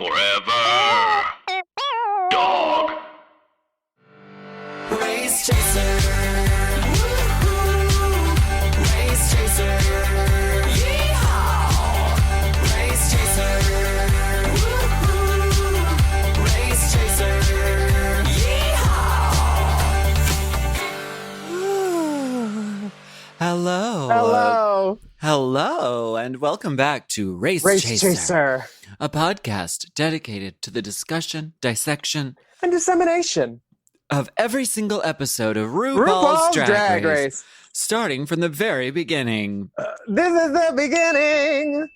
Forever. Dog. Race chaser. Woo-hoo. Race chaser. Yeehaw. Race chaser. Woo-hoo. Race chaser. Yeehaw. Hello. Hello, and welcome back to Race Chaser. A podcast dedicated to the discussion, dissection, And dissemination. of every single episode of RuPaul's Drag Race, starting from the very beginning. This is the beginning.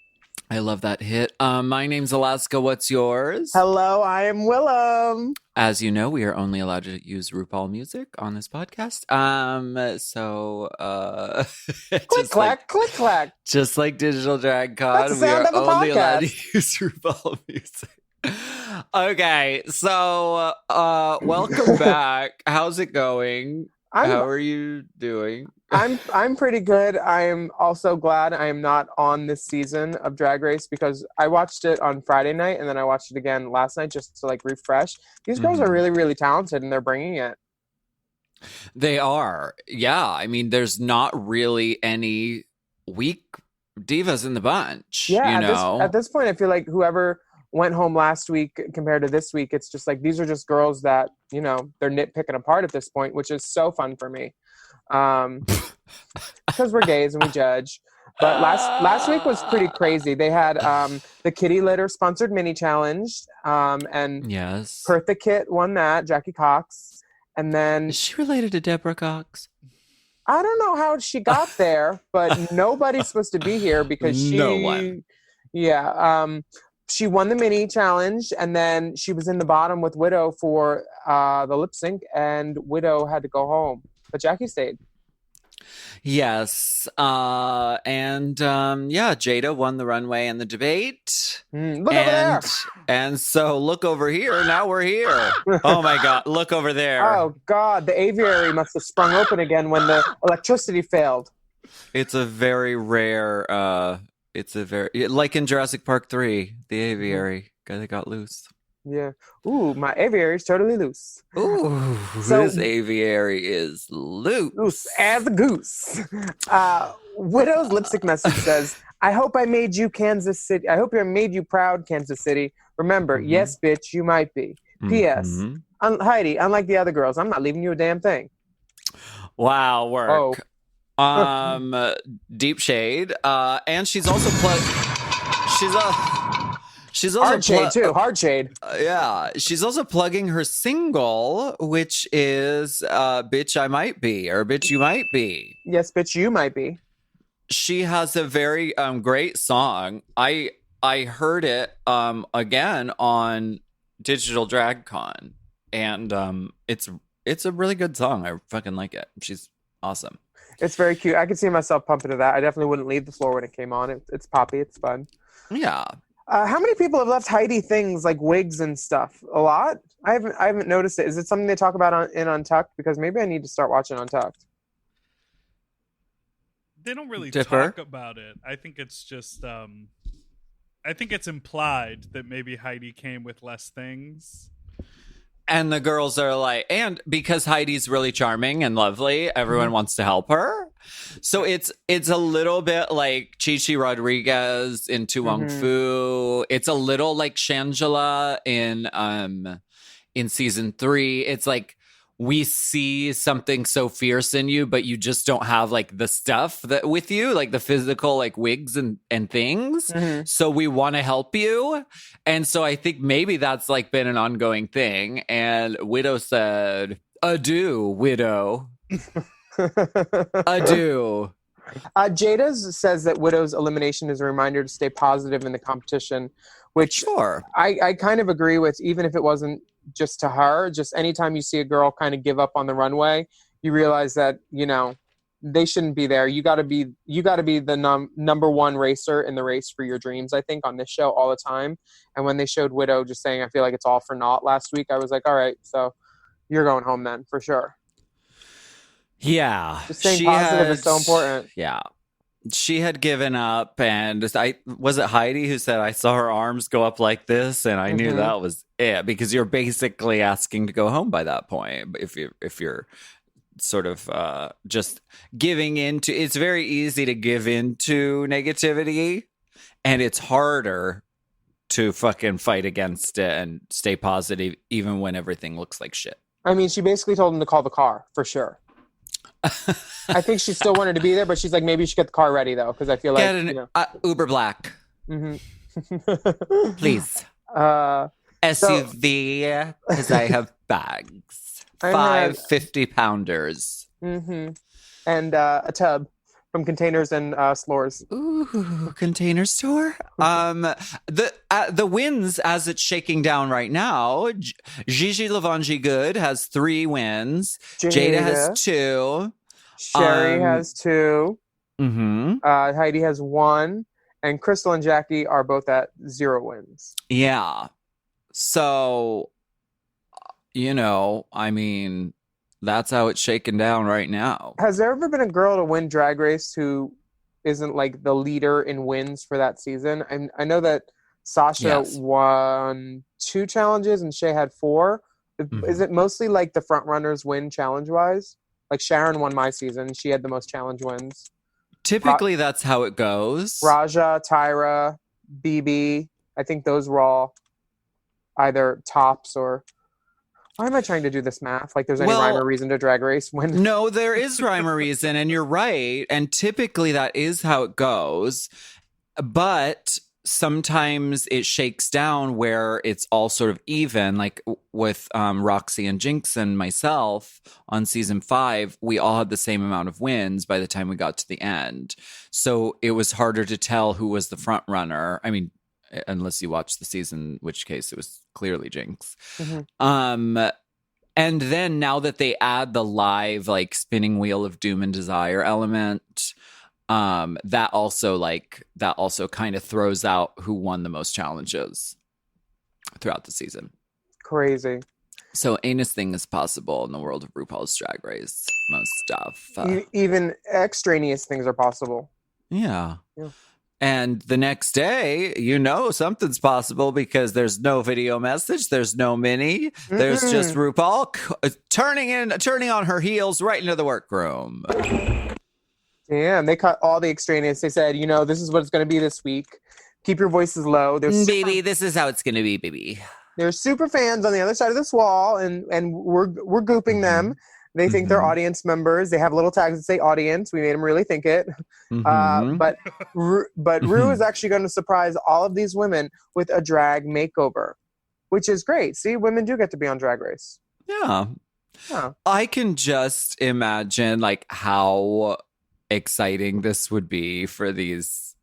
I love that hit. My name's Alaska. What's yours? Hello, I am Willam. As you know, we are only allowed to use RuPaul music on this podcast. Click, clack, click, clack. Just like Digital Drag Con, That's the we sound are of a only allowed to podcast. use RuPaul music. Okay, so welcome back. How's it going? How are you doing? I'm pretty good. I am also glad I am not on this season of Drag Race because I watched it on Friday night and then I watched it again last night just to like refresh. These girls are really, really talented and they're bringing it. They are. Yeah, I mean, there's not really any weak divas in the bunch. Yeah, you know? at this point, I feel like whoever went home last week compared to this week, it's just like these are just girls that, you know, they're nitpicking apart at this point, which is so fun for me. Because we're gays and we judge. But last week was pretty crazy. They had the Kitty Litter sponsored mini challenge, and Yes. Pertha Kit won that, Jackie Cox. And then Is she related to Deborah Cox? I don't know how she got there, but nobody's supposed to be here because she No one. Yeah. She won the mini challenge, and then she was in the bottom with Widow for the lip sync, and Widow had to go home. But Jackie stayed. Yes. Yeah, Jada won the runway and the debate. Look over there. And so look over here. Now we're here. Oh my God. Look over there. Oh, God. The aviary must have sprung open again when the electricity failed. It's a very rare, like in Jurassic Park 3, the aviary. They got loose. Yeah. Ooh, my aviary's totally loose. Ooh, So- this aviary is loose. Loose as a goose. Widow's lipstick message says, I hope I made you Kansas City. I hope I made you proud, Kansas City. Remember, yes, bitch, you might be. P.S. Mhm. Heidi, unlike the other girls, I'm not leaving you a damn thing. Wow, work. Deep shade. And she's also she's also Hard shade, too. Hard shade. Yeah, she's also plugging her single, which is Bitch I Might Be, or Bitch You Might Be. Yes, bitch, you might be. She has a very great song. I heard it again on Digital Drag Con, and it's a really good song. I fucking like it. She's awesome. It's very cute. I could see myself pumping to that. I definitely wouldn't leave the floor when it came on. It's poppy. It's fun. Yeah. How many people have left Heidi things like wigs and stuff? A lot? I haven't noticed it. Is it something they talk about in Untucked? Because maybe I need to start watching Untucked. They don't really Dipper? talk about it. I think it's just I think it's implied that maybe Heidi came with less things. And the girls are like, and because Heidi's really charming and lovely, everyone wants to help her. So it's a little bit like Chi Chi Rodriguez in Tu Wong Fu. It's a little like Shangela in season 3. It's like we see something so fierce in you, but you just don't have like the stuff that with you, like the physical like wigs and things. So we want to help you. And so I think maybe that's like been an ongoing thing. And Widow said, adieu, Widow. Adieu. Jada says that Widow's elimination is a reminder to stay positive in the competition, which Sure. I kind of agree with, even if it wasn't just to her. Just anytime you see a girl kind of give up on the runway, you realize that, you know, they shouldn't be there. You got to be the number one racer in the race for your dreams, I think, on this show all the time. And when they showed Widow just saying, I feel like it's all for naught last week, I was like, all right, so you're going home then, for sure. Yeah. Just staying positive is so important. Yeah. she had given up, and was it Heidi who said, I saw her arms go up like this, and I knew that was it, because you're basically asking to go home by that point. If you're sort of just giving into, it's very easy to give into negativity, and it's harder to fucking fight against it and stay positive even when everything looks like shit. I mean, she basically told him to call the car for sure. I think she still wanted to be there, but she's like, maybe you should get the car ready though, because I feel like Get an Uber Black, please. SUV, because I have bags. 5 50-pounders. And a tub from Containers and S'lores. Ooh, Container Store. The wins as it's shaking down right now. Gigi Lavangi Good has 3 wins. Jada has 2. Sherry has 2. Mm-hmm. Heidi has 1. And Crystal and Jackie are both at 0 wins. Yeah. So, I mean, that's how it's shaken down right now. Has there ever been a girl to win Drag Race who isn't like the leader in wins for that season? And I know that Sasha won 2 challenges and Shea had 4. Is it mostly like the front runners win challenge wise? Like Sharon won my season. She had the most challenge wins. Typically, that's how it goes. Raja, Tyra, BB. I think those were all either tops or... Why am I trying to do this math? Like there's any rhyme or reason to Drag Race when... No, there is rhyme or reason, and you're right. And typically that is how it goes. But sometimes it shakes down where it's all sort of even. Like with Roxy and Jinx and myself on season 5, we all had the same amount of wins by the time we got to the end. So it was harder to tell who was the front runner. I mean, unless you watched the season, in which case it was clearly Jinx. And then now that they add the live like spinning wheel of doom and desire element, that also kind of throws out who won the most challenges throughout the season. Crazy. So anything is possible in the world of RuPaul's Drag Race. Most stuff. Even extraneous things are possible. Yeah. And the next day, something's possible because there's no video message, there's no mini, there's just RuPaul turning on her heels right into the workroom. Damn, they cut all the extraneous. They said, this is what it's going to be this week. Keep your voices low. Baby, this is how it's going to be, baby. There's super fans on the other side of this wall, and we're gooping them. They think they're audience members. They have little tags that say audience. We made them really think it. But Ru is actually going to surprise all of these women with a drag makeover, which is great. See, women do get to be on Drag Race. Yeah. I can just imagine like how exciting this would be for these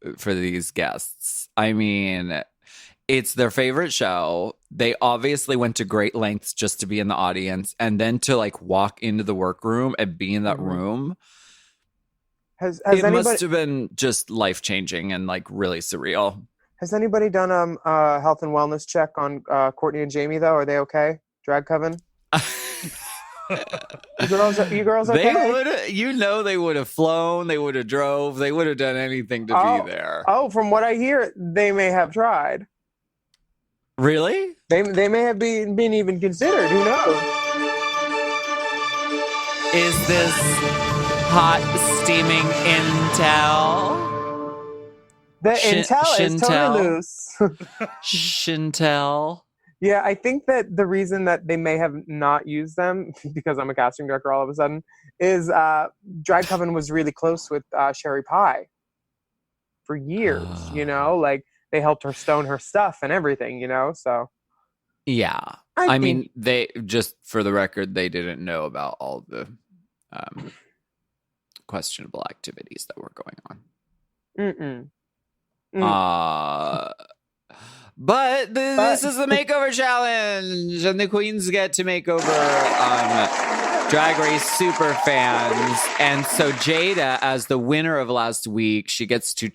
guests. I mean, it's their favorite show. They obviously went to great lengths just to be in the audience, and then to like walk into the workroom and be in that room. It must have been just life-changing and like really surreal. Has anybody done a health and wellness check on Courtney and Jamie though? Are they okay? Drag coven? You girls okay? They would have flown, they would have drove, they would have done anything to be there. Oh, from what I hear, they may have tried. Really? They may have been even considered. Who knows? Is this hot steaming intel? The intel is totally loose. Shintel. Yeah, I think that the reason that they may have not used them, because I'm a casting director all of a sudden, is Drag Coven was really close with Sherry Pie for years, like they helped her stone her stuff and everything, so. Yeah. I mean, they, just for the record, they didn't know about all the questionable activities that were going on. But this is the makeover challenge, and the queens get to make over Drag Race super fans. And so Jada, as the winner of last week, she gets to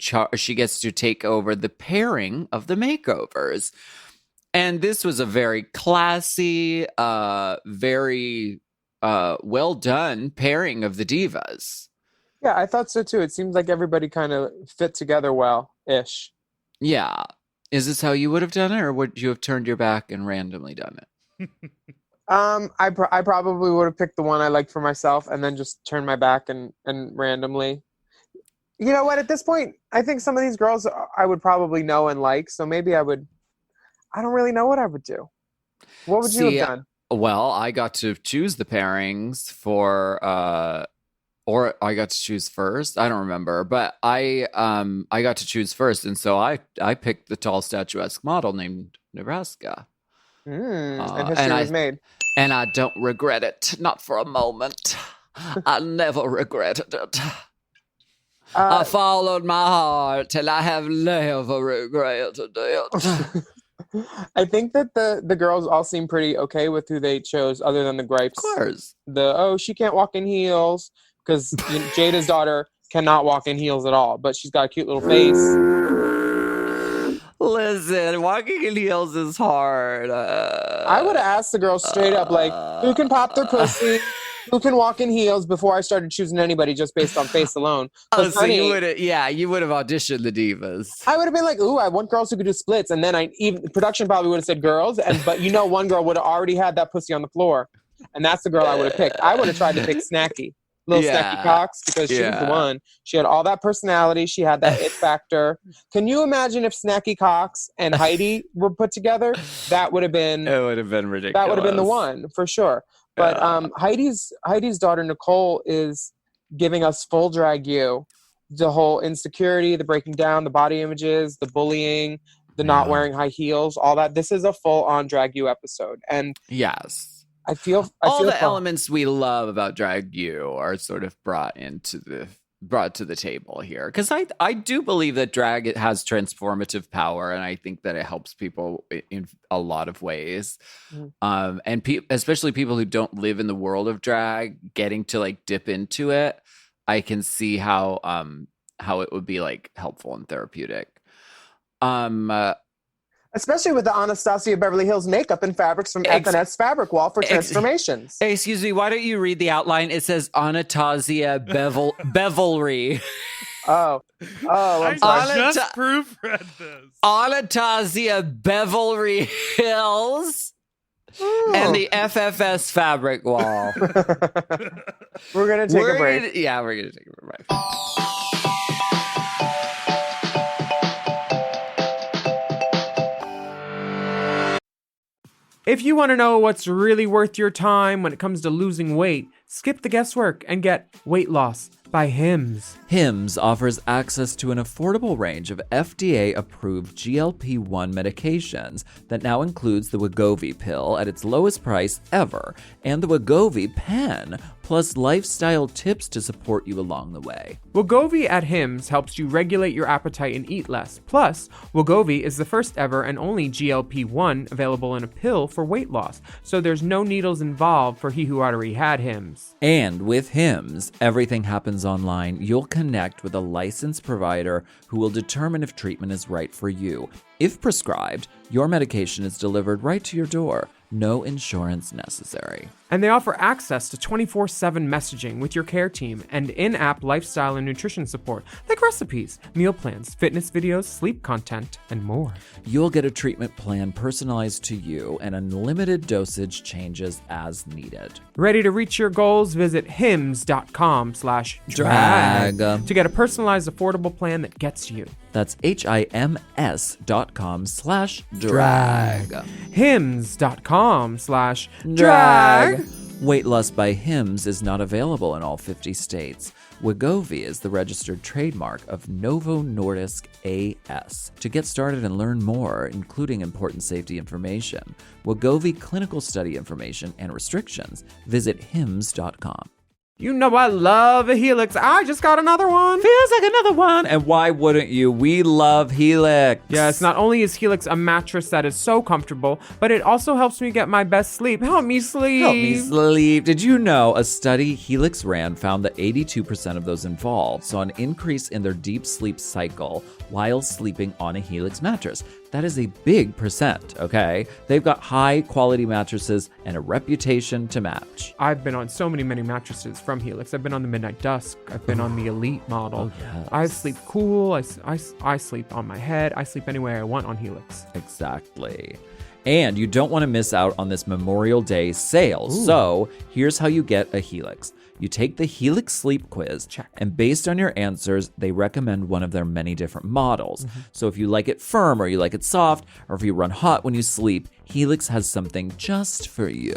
take over the pairing of the makeovers. And this was a very classy, very well done pairing of the divas. Yeah, I thought so too. It seems like everybody kind of fit together well-ish. Yeah. Is this how you would have done it, or would you have turned your back and randomly done it? I probably would have picked the one I liked for myself and then just turned my back and randomly. You know what? At this point, I think some of these girls I would probably know and like, so maybe I would. I don't really know what I would do. What would you have done? Well, I got to choose the pairings for, or I got to choose first. I don't remember, but I got to choose first, and so I picked the tall statuesque model named Nebraska. And history was made. And I don't regret it, not for a moment. I never regretted it. I followed my heart till I have never regretted it. I think that the girls all seem pretty okay with who they chose, other than the gripes. Of course. She can't walk in heels, because Jada's daughter cannot walk in heels at all, but she's got a cute little face. Listen, walking in heels is hard. I would have asked the girls straight up, like, who can pop their pussy? Who can walk in heels before I started choosing anybody just based on face alone? Oh, so you would have auditioned the divas. I would have been like, ooh, I want girls who could do splits, and then production probably would have said girls, but one girl would have already had that pussy on the floor, and that's the girl I would have picked. I would have tried to pick Snacky. Snacky Cox, because she was the one. She had all that personality. She had that it factor. Can you imagine if Snacky Cox and Heidi were put together? That would have been... It would have been ridiculous. That would have been the one, for sure. But Heidi's daughter, Nicole, is giving us full drag you. The whole insecurity, the breaking down, the body images, the bullying, the not wearing high heels, all that. This is a full-on drag you episode. And yes. I feel elements we love about drag you are sort of brought to the table here, because I do believe that drag has transformative power, and I think that it helps people in a lot of ways. And especially people who don't live in the world of drag, getting to like dip into it, I can see how it would be like helpful and therapeutic. Especially with the Anastasia Beverly Hills makeup and fabrics from FNS Fabric Wall for transformations. Excuse me, why don't you read the outline? It says Anastasia Bevelry. I'm sorry. I just proofread this. Anastasia Beverly Hills and the FFS Fabric Wall. We're going to take a break. We're going to take a break. If you want to know what's really worth your time when it comes to losing weight, skip the guesswork and get Weight Loss by Hims. Hims offers access to an affordable range of FDA-approved GLP-1 medications that now includes the Wegovy pill at its lowest price ever and the Wegovy pen, plus lifestyle tips to support you along the way. Wegovy at Hims helps you regulate your appetite and eat less. Plus, Wegovy is the first ever and only GLP-1 available in a pill for weight loss, so there's no needles involved for he who already had Hims. And with Hims, everything happens online. You'll connect with a licensed provider who will determine if treatment is right for you. If prescribed, your medication is delivered right to your door. No insurance necessary. And they offer access to 24/7 messaging with your care team and in-app lifestyle and nutrition support, like recipes, meal plans, fitness videos, sleep content, and more. You'll get a treatment plan personalized to you, and unlimited dosage changes as needed. Ready to reach your goals? Visit hims.com/drag to get a personalized, affordable plan that gets you. That's HIMS.com/drag. hims.com/drag. Weight Loss by Hims is not available in all 50 states. Wegovy is the registered trademark of Novo Nordisk AS. To get started and learn more, including important safety information, Wegovy clinical study information, and restrictions, visit hims.com. You know I love a Helix. I just got another one. Feels like another one. And why wouldn't you? We love Helix. Yes, not only is Helix a mattress that is so comfortable, but it also helps me get my best sleep. Help me sleep. Help me sleep. Did you know a study Helix ran found that 82% of those involved saw an increase in their deep sleep cycle while sleeping on a Helix mattress? That is a big percent, okay? They've got high quality mattresses and a reputation to match. I've been on so many mattresses from Helix. I've been on the Midnight Dusk. I've been on the Elite model. Oh, yes. I sleep cool. I sleep on my head. I sleep any way I want on Helix. Exactly. And you don't want to miss out on this Memorial Day sale. Ooh. So here's how you get a Helix. You take the Helix Sleep Quiz, Check. and based on your answers, they recommend one of their many different models. So if you like it firm or you like it soft, or if you run hot when you sleep, Helix has something just for you.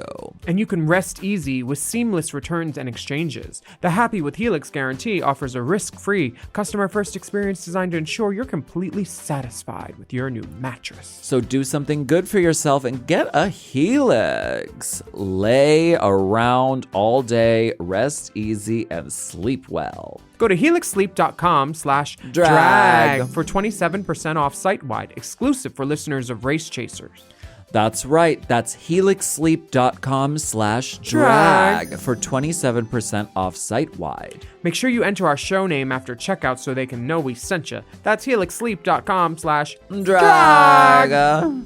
And you can rest easy with seamless returns and exchanges. The Happy with Helix guarantee offers a risk-free, customer-first experience designed to ensure you're completely satisfied with your new mattress. So do something good for yourself and get a Helix. Lay around all day, rest easy, and sleep well. Go to helixsleep.com/drag for 27% off site-wide, exclusive for listeners of Race Chasers. That's right. That's helixsleep.com/drag for 27% off site-wide. Make sure you enter our show name after checkout so they can know we sent you. That's helixsleep.com/drag.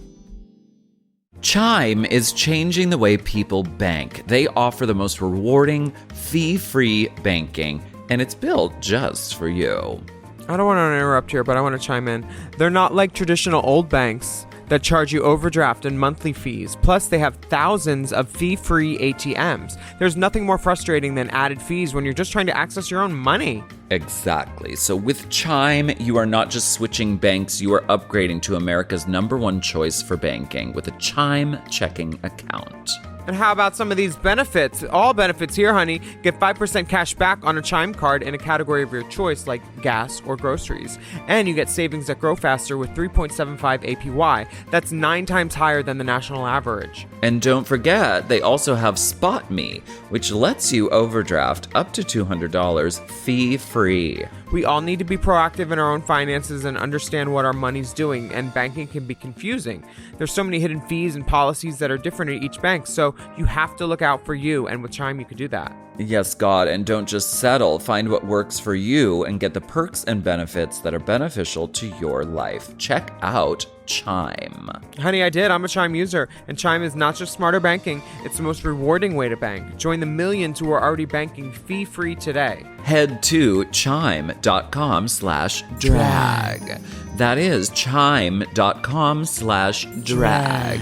Chime is changing the way people bank. They offer the most rewarding, fee-free banking, and it's built just for you. I don't want to interrupt here, but I want to chime in. They're not like traditional old banks that charge you overdraft and monthly fees. Plus, they have thousands of fee-free ATMs. There's nothing more frustrating than added fees when you're just trying to access your own money. Exactly. So with Chime, you are not just switching banks, you are upgrading to America's #1 choice for banking with a Chime checking account. And how about some of these benefits? All benefits here, honey. Get 5% cash back on a Chime card in a category of your choice, like gas or groceries. And you get savings that grow faster with 3.75 APY. That's 9 times higher than the national average. And don't forget, they also have Spot Me, which lets you overdraft up to $200 fee-free. We all need to be proactive in our own finances and understand what our money's doing, and banking can be confusing. There's so many hidden fees and policies that are different at each bank, so you have to look out for you, and with Chime you can do that. Yes, God, and don't just settle. Find what works for you and get the perks and benefits that are beneficial to your life. Check out Chime. Honey, I did. I'm a Chime user, and Chime is not just smarter banking, it's the most rewarding way to bank. Join the millions who are already banking fee-free today. Head to chime.com/drag. That is chime.com/drag.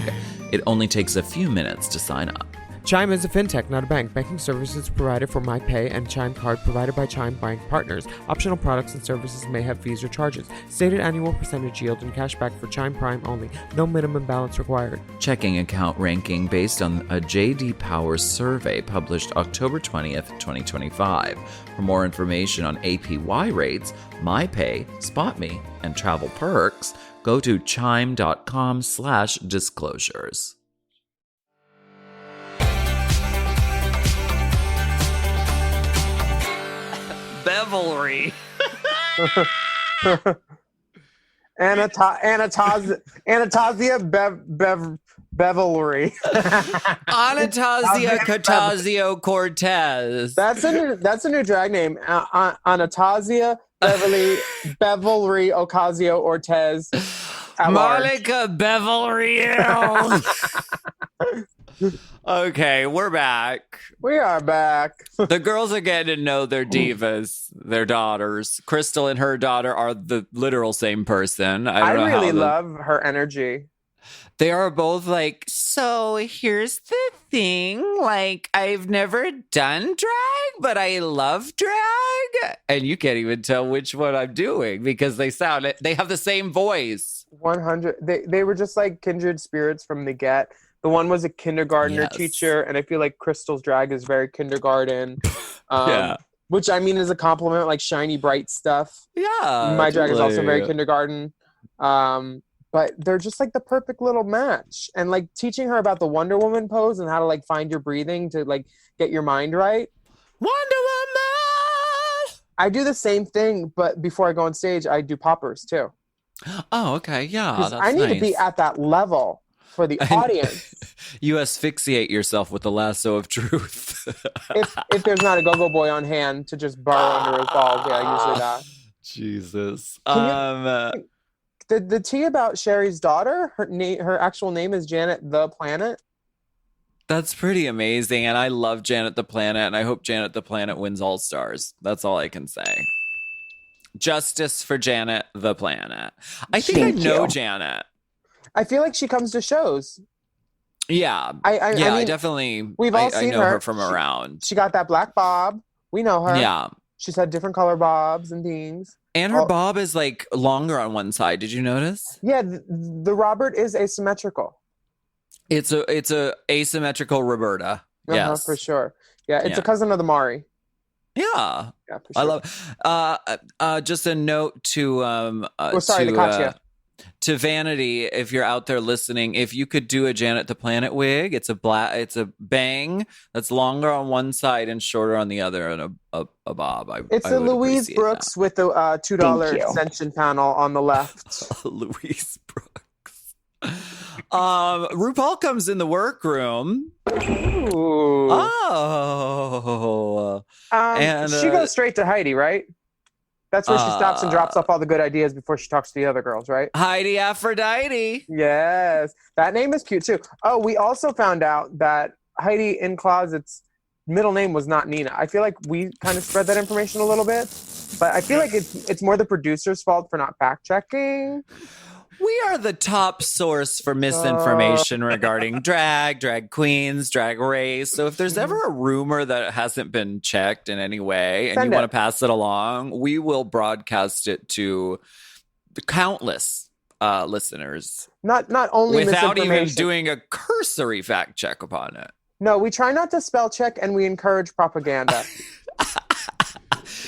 It only takes a few minutes to sign up. Chime is a fintech, not a bank. Banking services provided for MyPay and Chime Card provided by Chime Bank partners. Optional products and services may have fees or charges. Stated annual percentage yield and cashback for Chime Prime only. No minimum balance required. Checking account ranking based on a J.D. Power survey published October 20th, 2025. For more information on APY rates, MyPay, SpotMe, and travel perks, go to chime.com/disclosures. Bevelry. Anastasia Bevelry. Anastasia Ocasio-Cortez. That's a new drag name. Anastasia Bevelry Ocasio-Cortez. Monica Bevelry. Okay, we're back. We are back. The girls are getting to know their divas, their daughters. Crystal and her daughter are the literal same person. I don't know really how love her energy. They are both like, so here's the thing. Like, I've never done drag, but I love drag. And you can't even tell which one I'm doing because they have the same voice. 100. They were just like kindred spirits from the get. The one was a kindergartner teacher, and I feel like Crystal's drag is very kindergarten. Yeah. Which, I mean, is a compliment, like shiny, bright stuff. Yeah. My drag is also totally. very kindergarten. But they're just like the perfect little match. And like teaching her about the Wonder Woman pose and how to like find your breathing to like get your mind right. Wonder Woman! I do the same thing, but before I go on stage, I do poppers too. Oh, okay. Yeah, 'Cause that's I need nice. to be at that level for the audience. You asphyxiate yourself with the lasso of truth. if there's not a go-go boy on hand to just burrow under his balls, yeah, usually that. Jesus. the tea about Sherry's daughter, her actual name is Janet the Planet. That's pretty amazing. And I love Janet the Planet. And I hope Janet the Planet wins All Stars. That's all I can say. Justice for Janet the Planet. I think I know Janet. I feel like she comes to shows. Yeah. I mean, definitely. We've all seen I know her. her from around. She got that black bob. We know her. Yeah. She's had different color bobs and things. And her bob is like longer on one side. Did you notice? Yeah, the Robert is asymmetrical. It's a asymmetrical Roberta. Yes, for sure. Yeah, it's a cousin of the Mari. Yeah, for sure. I love. Just a note to sorry, the Katya. To Vanity, if you're out there listening, if you could do a Janet the Planet wig, it's a bang that's longer on one side and shorter on the other, and a bob. It's a Louise Brooks with the $2 extension panel on the left. Louise Brooks. RuPaul comes in the workroom. Ooh. Oh. And she goes straight to Heidi, right? That's where she stops and drops off all the good ideas before she talks to the other girls, right? Heidi Aphrodite. Yes. That name is cute, too. Oh, we also found out that Heidi in Closet's middle name was not Nina. I feel like we kind of spread that information a little bit. But I feel like it's more the producer's fault for not fact-checking. We are the top source for misinformation regarding drag queens, drag race. So if there's ever a rumor that hasn't been checked in any way and you want to pass it along, we will broadcast it to the countless listeners. Not only without even doing a cursory fact check upon it. No, we try not to spell check and we encourage propaganda.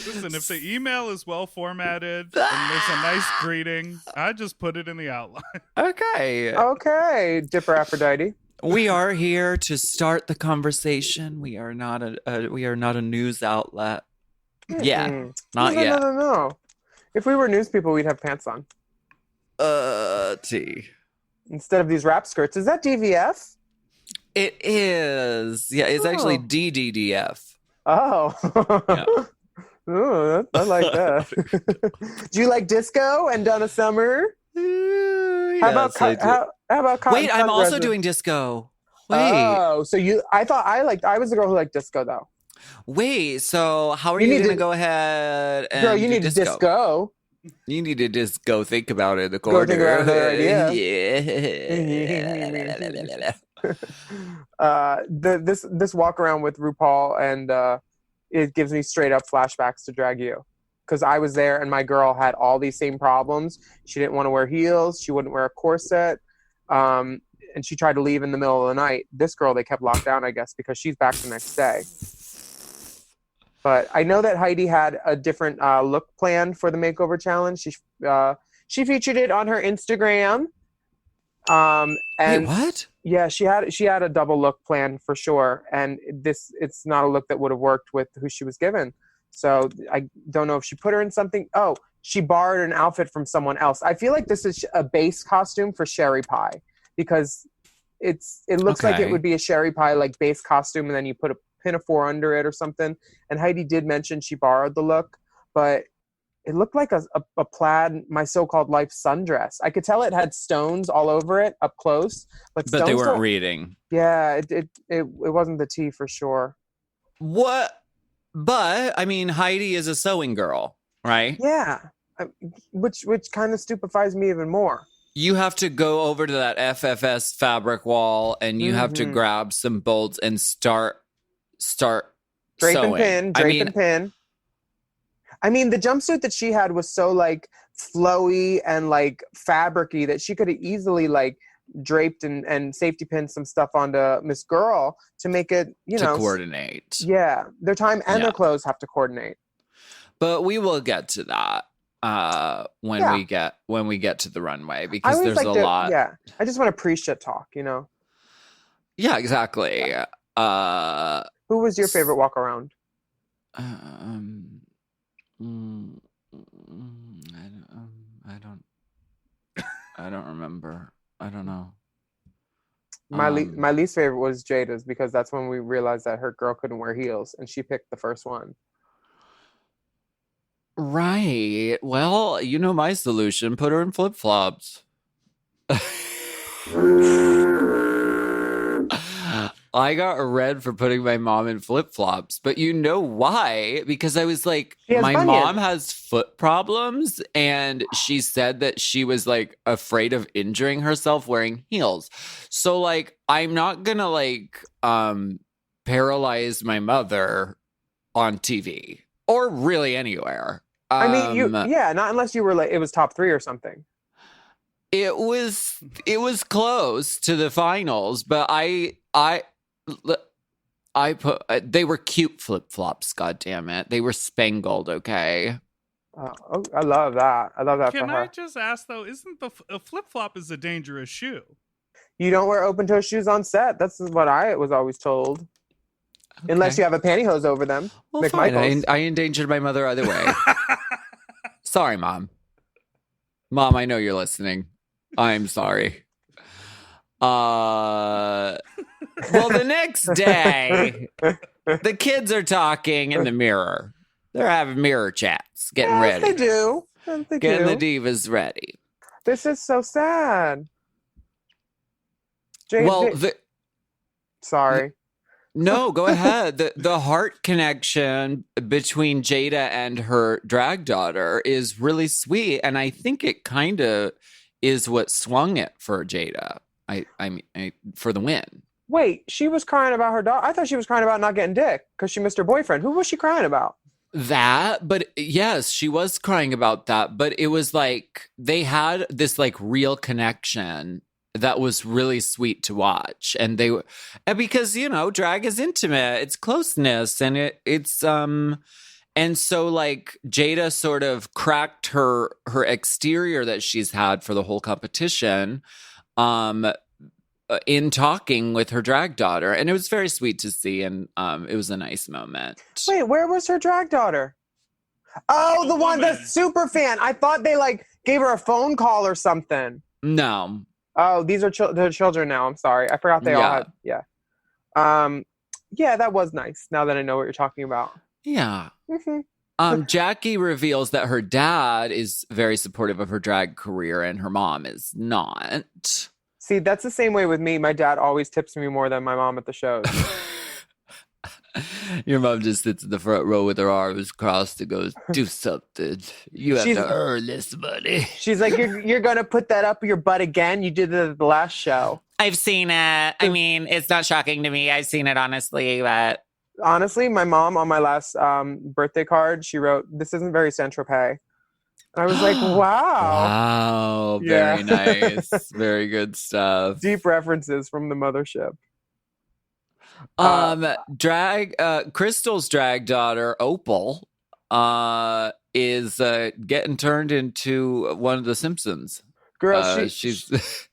Listen, if the email is well formatted and there's a nice greeting, I just put it in the outline. Okay, Dipper Aphrodite. We are here to start the conversation. We are not a news outlet. Yeah, not yet. No. If we were news people, we'd have pants on. T. Instead of these wrap skirts. Is that DVF? It is. Yeah, it's actually DDDF. Oh. Yeah. Ooh, I like that. Do you like disco and Donna Summer? How about Wait, I'm also doing disco. Wait. Oh, so I was the girl who liked disco though. Wait, so how are you going to go ahead and girl, you need to disco. You need to just go think about it. Go think about the idea. This walk around with RuPaul and it gives me straight up flashbacks to Drag U. Because I was there and my girl had all these same problems. She didn't want to wear heels. She wouldn't wear a corset. And she tried to leave in the middle of the night. This girl, they kept locked down, I guess, because she's back the next day. But I know that Heidi had a different look plan for the makeover challenge. She featured it on her Instagram. Wait, what? Yeah, she had a double look plan for sure, and it's not a look that would have worked with who she was given. So I don't know if she put her in something. Oh, she borrowed an outfit from someone else. I feel like this is a base costume for Sherry Pie because it looks like it would be a Sherry Pie like base costume, and then you put a pinafore under it or something. And Heidi did mention she borrowed the look, but it looked like a plaid My So-Called Life sundress. I could tell it had stones all over it up close, but they weren't reading. Yeah, it wasn't the tea for sure. What? But I mean, Heidi is a sewing girl, right? Yeah, which kind of stupefies me even more. You have to go over to that FFS fabric wall, and you have to grab some bolts and start drape sewing. And pin. I mean, the jumpsuit that she had was so like flowy and like fabricy that she could have easily like draped and safety pinned some stuff onto Miss Girl to make it, to coordinate. Yeah, their time and their clothes have to coordinate. But we will get to that when we get to the runway because there's a lot. Yeah, I just want to pre-shit talk, Yeah, exactly. Who was your favorite walk around? I don't remember. I don't know. My least favorite was Jada's because that's when we realized that her girl couldn't wear heels and she picked the first one. Right. Well, you know my solution. Put her in flip-flops. I got red for putting my mom in flip-flops, but you know why? Because I was like, She has my bunions. mom has foot problems, and she said that she was like afraid of injuring herself wearing heels. So like, I'm not gonna like paralyze my mother on TV or really anywhere. I mean, not unless you were like, it was top 3 or something. It was close to the finals, but I put they were cute flip-flops, god damn it. They were spangled, okay? Oh, I love that. I love that Can for her. I just ask though? Isn't a flip flop is a dangerous shoe? You don't wear open-toe shoes on set. That's what I was always told. Unless Okay. you have a pantyhose over them. Well, fine. McMichaels. I endangered my mother either way. Sorry, Mom. Mom, I know you're listening. I'm sorry. Well, the next day, the kids are talking in the mirror. They're having mirror chats, getting Yes, ready. they do. Yes, they Getting do. the divas ready. This is so sad. Well, sorry. no, go ahead. The heart connection between Jada and her drag daughter is really sweet, and I think it kind of is what swung it for Jada. I mean, for the win. Wait, she was crying about her dog. I thought she was crying about not getting dick because she missed her boyfriend. Who was she crying about? That, but yes, she was crying about that. But it was like they had this like real connection that was really sweet to watch, and because drag is intimate, it's closeness, and it's and so like Jada sort of cracked her exterior that she's had for the whole competition, in talking with her drag daughter, and it was very sweet to see, and it was a nice moment. Wait, where was her drag daughter? Oh, the one, the super fan. I thought they like gave her a phone call or something. No. Oh, these are the children now. I'm sorry. I forgot they all had. Yeah. Yeah, that was nice. Now that I know what you're talking about. Yeah. Mm-hmm. Jackie reveals that her dad is very supportive of her drag career and her mom is not. See, that's the same way with me. My dad always tips me more than my mom at the shows. Your mom just sits in the front row with her arms crossed and goes, "Do something. You have to earn this money." She's like, "You're gonna put that up your butt again? You did it at the last show." I've seen it. I mean, it's not shocking to me. I've seen it, honestly, but... Honestly, my mom on my last birthday card, she wrote, "This isn't very Saint-Tropez." I was like, wow. Wow. Very nice. Very good stuff. Deep references from the mothership. Crystal's drag daughter, Opal, is getting turned into one of the Simpsons. Girl, she's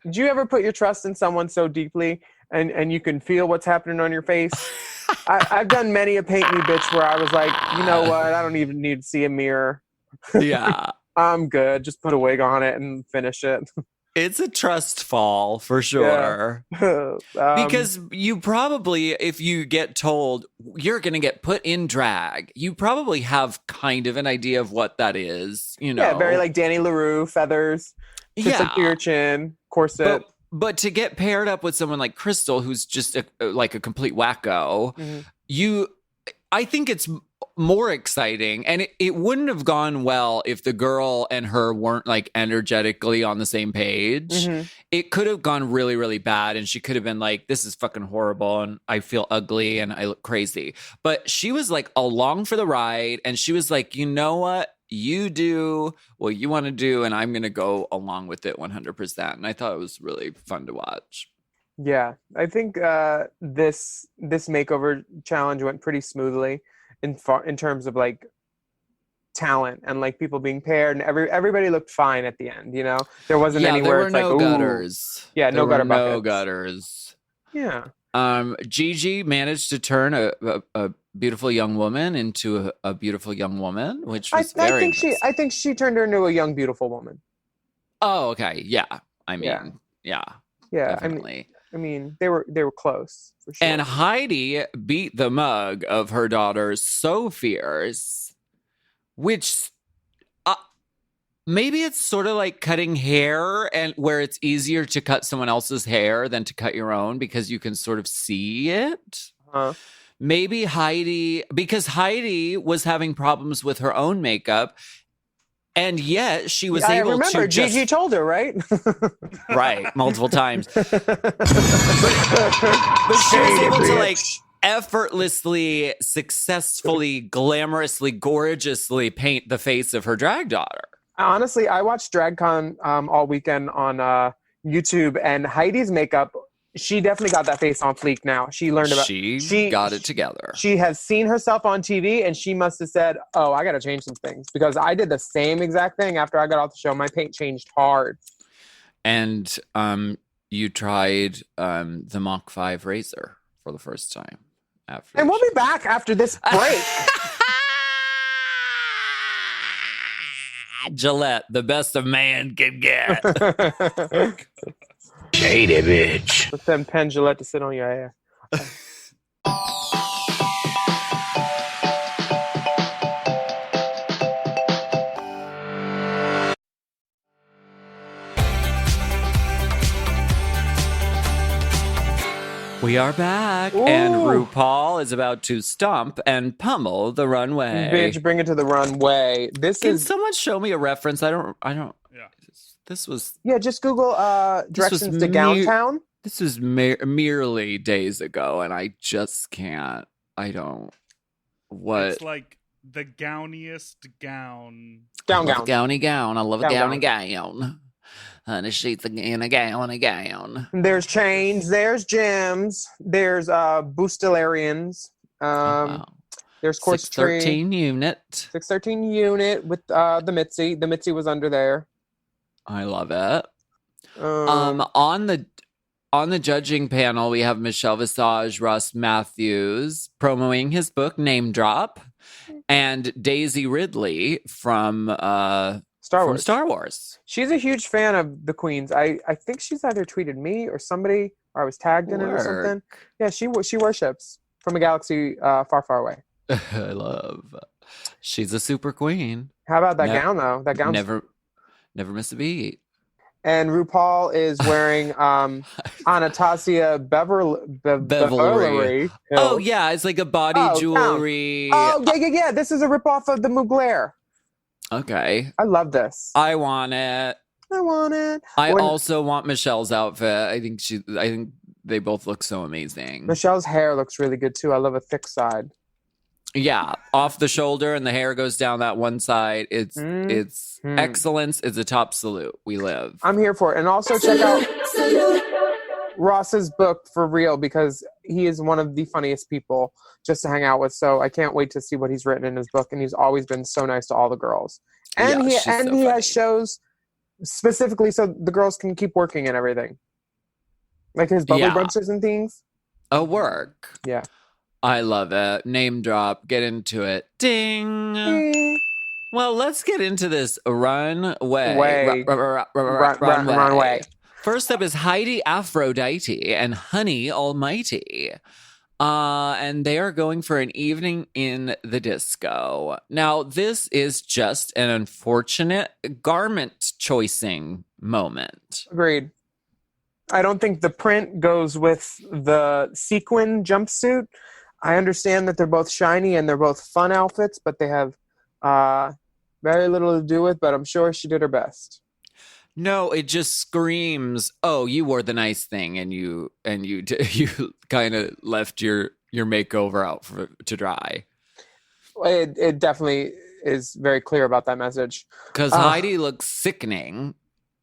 did you ever put your trust in someone so deeply and you can feel what's happening on your face? I've done many a paint me bitch where I was like, you know what? I don't even need to see a mirror. Yeah. I'm good. Just put a wig on it and finish it. It's a trust fall for sure. Because you probably, if you get told you're going to get put in drag, you probably have kind of an idea of what that is, Yeah, very like Danny LaRue, feathers, just up to your chin, corset. But to get paired up with someone like Crystal, who's just like a complete wacko, I think it's more exciting, and it wouldn't have gone well if the girl and her weren't like energetically on the same page. It could have gone really, really bad, and she could have been like, "This is fucking horrible, and I feel ugly, and I look crazy." But she was like along for the ride, and she was like, "You know what? You do what you want to do, and I'm going to go along with it 100%." And I thought it was really fun to watch. Yeah, I think this makeover challenge went pretty smoothly in terms of like talent and like people being paired, and everybody looked fine at the end. There wasn't anywhere it's like, ooh. Gutters. Yeah, no gutter buckets. No gutters. Yeah. Gigi managed to turn a beautiful young woman into a beautiful young woman, which was very impressive. I think she turned her into a young beautiful woman. Oh, okay. Yeah. I mean, yeah. Definitely. I mean, they were close for sure. And Heidi beat the mug of her daughter So Fierce, which Maybe it's sort of like cutting hair, and where it's easier to cut someone else's hair than to cut your own because you can sort of see it. Huh? Maybe Heidi, because Heidi was having problems with her own makeup, and yet she was I able remember to Gigi just told her, right? right multiple times, but she was able to like effortlessly, successfully, glamorously, gorgeously paint the face of her drag daughter. Honestly, I watched DragCon all weekend on YouTube, and Heidi's makeup, she definitely got that face on fleek now. She learned about She got it together. She has seen herself on TV, and she must have said, oh, I got to change some things, because I did the same exact thing after I got off the show. My paint changed hard. And you tried the Mach 5 razor for the first time. And we'll be back after this break. Gillette, the best a man can get. Shady bitch. With them pen Gillette to sit on your ass. We are back, Ooh. and RuPaul is about to stomp and pummel the runway. Bitch, bring it to the runway. This Can is someone show me a reference? I don't. Yeah. This was just Google directions to mere- Gowntown. This was merely days ago, and I just can't. I don't. What? It's like the gowniest gown. Gown. Gowny gown. I love a Gown, gowny gown. Honey, she's in a gowny gown. There's chains. There's gems. There's boostilarians. Wow. There's quartz 613 unit. 613 unit with the Mitzi. The Mitzi was under there. I love it. On the judging panel, we have Michelle Visage, Russ Matthews promoting his book Name Drop, and Daisy Ridley from Star Wars. She's a huge fan of the queens. I think she's either tweeted me or somebody, or I was tagged in it or something. Yeah, she worships from a galaxy far, far away. I love. She's a super queen. How about that gown though? That gown never miss a beat. And RuPaul is wearing Anastasia Beverly. Oh yeah, it's like a body jewelry. Oh yeah. This is a ripoff of the Mugler. Okay. I love this. I want it. I also want Michelle's outfit. I think they both look so amazing. Michelle's hair looks really good too. I love a thick side. Yeah, off the shoulder and the hair goes down that one side. It's excellence. It's a top salute. We live. I'm here for it. And also check out Ross's book for real, because he is one of the funniest people just to hang out with. So I can't wait to see what he's written in his book. And he's always been so nice to all the girls. And he has shows specifically so the girls can keep working and everything. Like his bubbly brunches and things. A work. Yeah. I love it. Name drop. Get into it. Ding. Ding. Well, let's get into this runway. Runway. First up is Heidi Aphrodite and Honey Almighty. And they are going for an evening in the disco. Now, this is just an unfortunate garment choicing moment. Agreed. I don't think the print goes with the sequin jumpsuit. I understand that they're both shiny and they're both fun outfits, but they have very little to do with, but I'm sure she did her best. No, it just screams, oh, you wore the nice thing and you kind of left your makeover out to dry. It definitely is very clear about that message. Because Heidi looks sickening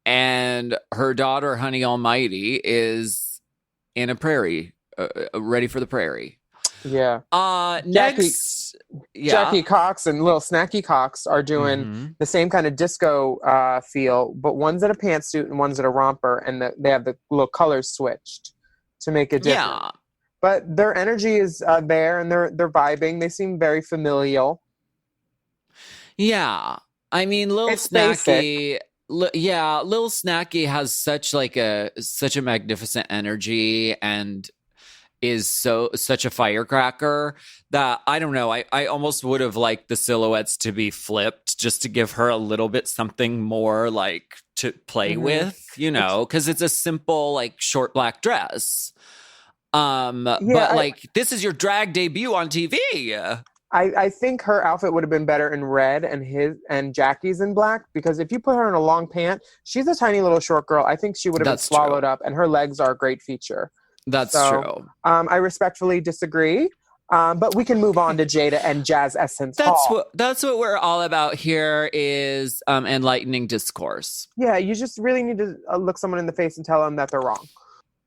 and her daughter, Honey Almighty, is in a prairie, ready for the prairie. Yeah. Next, Jackie Cox and Little Snacky Cox are doing the same kind of disco feel, but one's in a pantsuit and one's in a romper, and they have the little colors switched to make it different. Yeah. But their energy is there, and they're vibing. They seem very familial. Yeah. I mean, Lil Snacky. Lil Snacky has such a magnificent energy, and is such a firecracker that I don't know. I almost would have liked the silhouettes to be flipped just to give her a little bit something more like to play with, you know, because it's a simple like short black dress. But like this is your drag debut on TV. I think her outfit would have been better in red and Jackie's in black, because if you put her in a long pant, she's a tiny little short girl. I think she would have been swallowed up, and her legs are a great feature. That's true. I respectfully disagree. But we can move on to Jada and Jazz Essence Hall. That's what we're all about here is enlightening discourse. Yeah, you just really need to look someone in the face and tell them that they're wrong.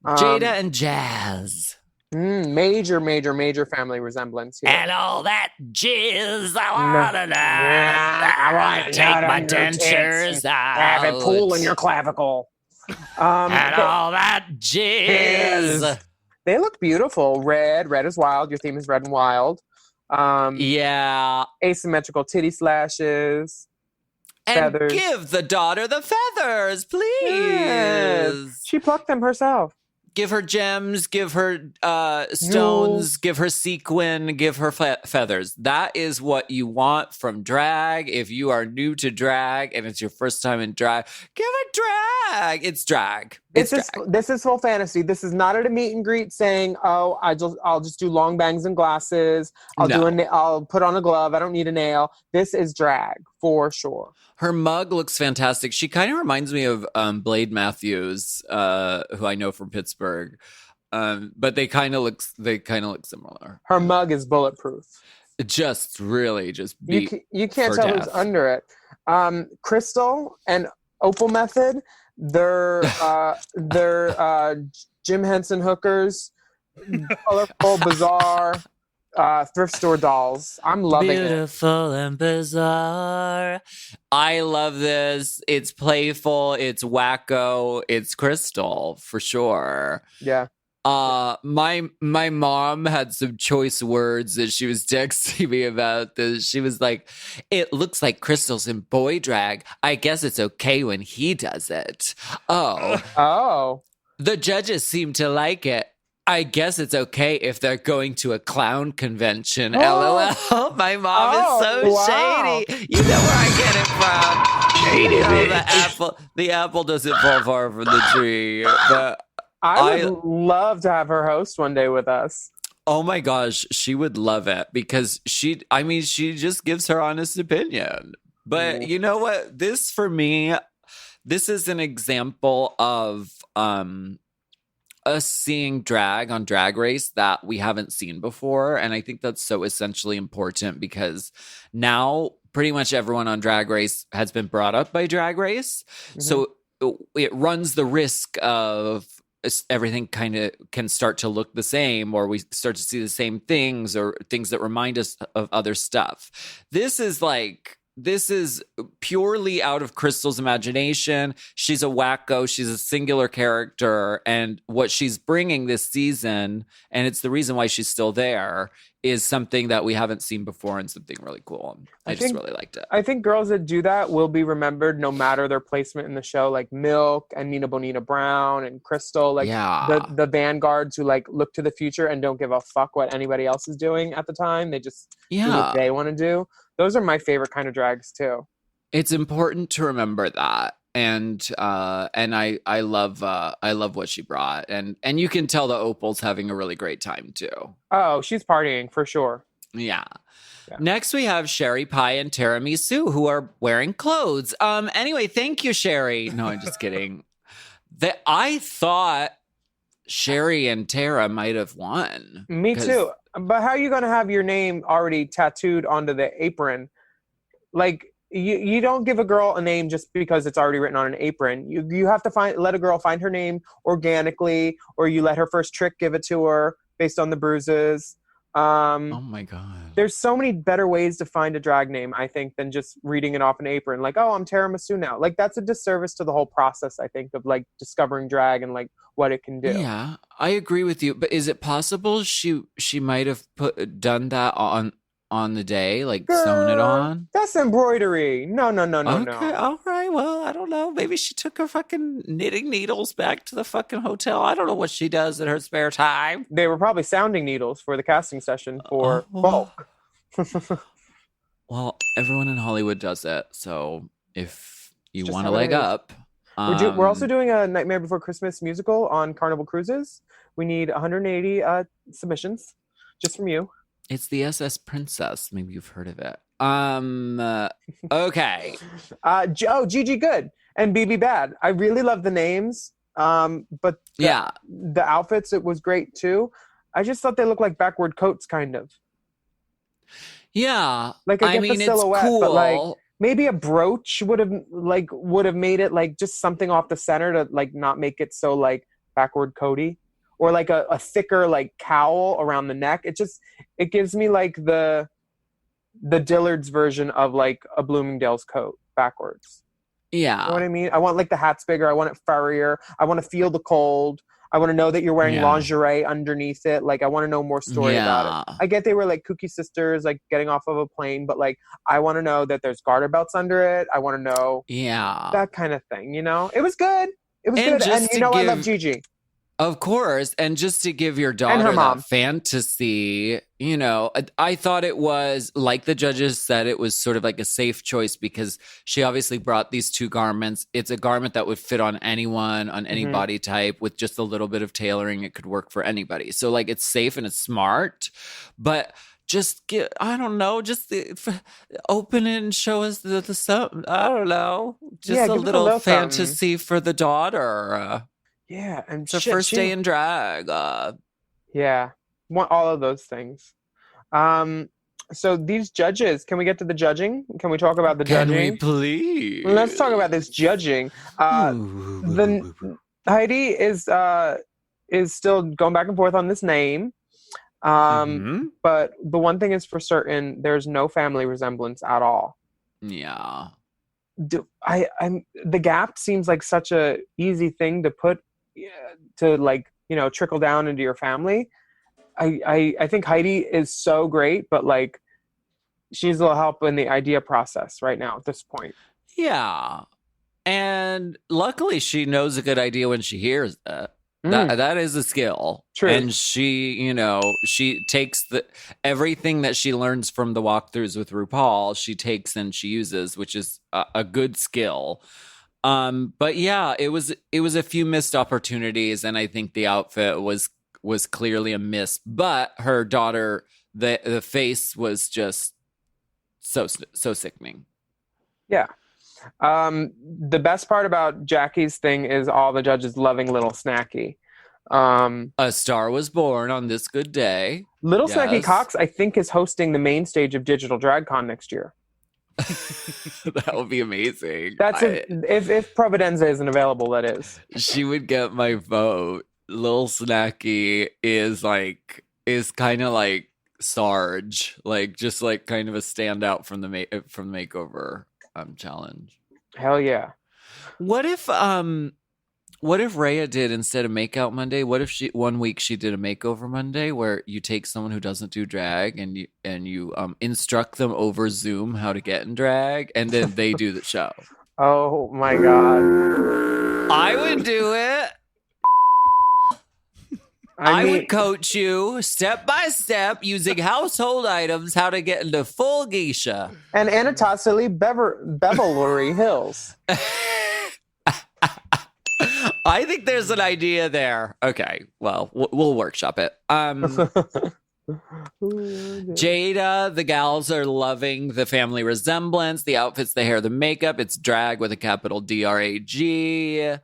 Jada and Jazz. Major family resemblance here. And all that jizz, I wanna know. I want to take my dentures out. Have it pool in your clavicle. And all that jizz. They look beautiful. Red is wild. Your theme is red and wild. Yeah. Asymmetrical titty slashes. And Feathers. give the daughter the feathers, please. Yes. She plucked them herself. Give her gems, give her stones, give her sequin, give her feathers. That is what you want from drag. If you are new to drag and it's your first time in drag, give it drag. It's drag. This is full fantasy. This is not at a meet and greet saying, "Oh, I'll just do long bangs and glasses. I'll put on a glove. I don't need a nail." This is drag for sure. Her mug looks fantastic. She kind of reminds me of Blade Matthews, who I know from Pittsburgh, but they kind of look similar. Her mug is bulletproof. Just really, you can't tell who's under it. Crystal and Opal Method, they're Jim Henson hookers, colorful, bizarre. Thrift store dolls. I'm loving it. Beautiful and bizarre. I love this. It's playful. It's wacko. It's Crystal for sure. Yeah. My mom had some choice words that she was texting me about this. She was like, "It looks like Crystal's in boy drag. I guess it's okay when he does it." Oh. The judges seem to like it. I guess it's okay if they're going to a clown convention. LOL. My mom is so shady. You know where I get it from. Shady. The apple doesn't fall far from the tree. But I would love to have her host one day with us. Oh my gosh, she would love it because she just gives her honest opinion. But you know what? For me, this is an example of us seeing drag on Drag Race that we haven't seen before. And I think that's so essentially important because now pretty much everyone on Drag Race has been brought up by Drag Race. Mm-hmm. So it runs the risk of everything kind of can start to look the same, or we start to see the same things or things that remind us of other stuff. This is purely out of Crystal's imagination. She's a wacko. She's a singular character. And what she's bringing this season, and it's the reason why she's still there, is something that we haven't seen before and something really cool. I just really liked it. I think girls that do that will be remembered no matter their placement in the show, like Milk and Nina Bonita Brown and Crystal, like the vanguards who like look to the future and don't give a fuck what anybody else is doing at the time. They just do what they want to do. Those are my favorite kind of drags too. It's important to remember that. And I love what she brought. And you can tell the Opal's having a really great time too. Oh, she's partying for sure. Yeah. Next we have Sherry Pie and Tiramisu, who are wearing clothes. Anyway, thank you, Sherry. No, I'm just kidding. I thought Sherry and Tara might have won. Me too. But how are you going to have your name already tattooed onto the apron? Like, you don't give a girl a name just because it's already written on an apron. You have to let a girl find her name organically, or you let her first trick give it to her based on the bruises. Oh my God. There's so many better ways to find a drag name, I think, than just reading it off an apron. Like, oh, I'm Tiramisu now. Like, that's a disservice to the whole process, I think, of like discovering drag and like what it can do. Yeah, I agree with you. But is it possible she might have done that on on the day, like sewing it on? That's embroidery. No. Okay, all right. Well, I don't know. Maybe she took her fucking knitting needles back to the fucking hotel. I don't know what she does in her spare time. They were probably sounding needles for the casting session for Oh. bulk. Well, everyone in Hollywood does it. So if you Just want a how it leg is. up, We're also doing a Nightmare Before Christmas musical on Carnival Cruises. We need 180 submissions just from you. it's the SS Princess. Maybe you've heard of it. Okay. Gigi Good and BB Bad. I really love the names. But Yeah. the outfits, it was great too. I just thought they looked like backward coats, kind of. Yeah. Like, I get the silhouette, it's cool. but, like, maybe a brooch would have made it like just something off the center to like not make it so like backward coaty, or like a thicker like cowl around the neck. It gives me like the Dillard's version of like a Bloomingdale's coat backwards. Yeah. You know what I mean? I want like the hats bigger. I want it furrier. I want to feel the cold. I want to know that you're wearing Yeah. lingerie underneath it. Like, I want to know more story about it. I get they were like kooky sisters, like getting off of a plane, but like, I want to know that there's garter belts under it. I want to know Yeah. that kind of thing, you know? It was good. It was And good. just And to you know, I give- love Gigi. Of course. And just to give your her daughter mom. that fantasy, you know, I thought it was, like the judges said, it was sort of like a safe choice because she obviously brought these two garments. It's a garment that would fit on anyone, on any Mhm. body type with just a little bit of tailoring. It could work for anybody. So, like, it's safe and it's smart. But just I don't know, just open it and show us the some, I don't know, just Yeah, a give us a little little something. fantasy for the daughter. Yeah. And It's her shit, first she- day in drag. Yeah. Want all of those things. So these judges, can we get to the judging? Can we talk about the Can we judging? please? Let's talk about this judging. Heidi is still going back and forth on this name. Mhm. But the one thing is for certain, there's no family resemblance at all. Yeah. The gap seems like such a easy thing to put to, like, you know, trickle down into your family. I think Heidi is so great, but like, she needs a little help in the idea process right now at this point. Yeah. And luckily she knows a good idea when she hears it. Mm. That is a skill. True. And she, you know, she takes everything that she learns from the walkthroughs with RuPaul, she takes and she uses, which is a good skill. But yeah, it was a few missed opportunities, and I think the outfit was clearly a miss. But her daughter, the face was just so sickening. Yeah. The best part about Jackie's thing is all the judges loving Little Snacky. A star was born on this good day. Little Snacky Yes. Cox, I think, is hosting the main stage of Digital Drag Con next year. That would be amazing. That's if Providenza isn't available, that is. She would get my vote. Lil Snacky is kind of like Sarge, like just like kind of a standout from the makeover challenge. Hell yeah. What if Rhea did, instead of Makeout Monday, what if one week she did a Makeover Monday where you take someone who doesn't do drag and you instruct them over Zoom how to get in drag, and then they do the show? Oh my god. I would do it. I mean, would coach you step by step using household items how to get into full geisha. and Anatasili Beverly Hills. I think there's an idea there. Okay, well, we'll workshop it. Jada, the gals are loving the family resemblance, the outfits, the hair, the makeup. It's drag with a capital DRAG.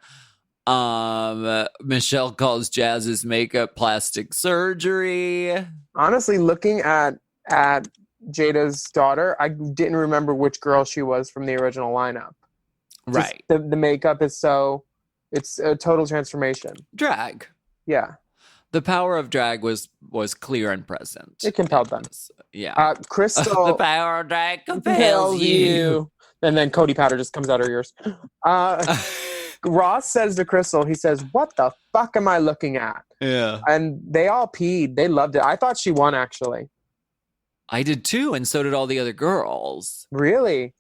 Michelle calls Jazz's makeup plastic surgery. Honestly, looking at Jada's daughter, I didn't remember which girl she was from the original lineup. Just Right. the makeup is it's a total transformation. Drag. Yeah. The power of drag was clear and present. It compelled them. Yeah. Crystal The power of drag compels you. And then Cody Powder just comes out her ears. Ross says to Crystal, he says, "What the fuck am I looking at?" Yeah. And they all peed. They loved it. I thought she won, actually. I did too, and so did all the other girls. Really?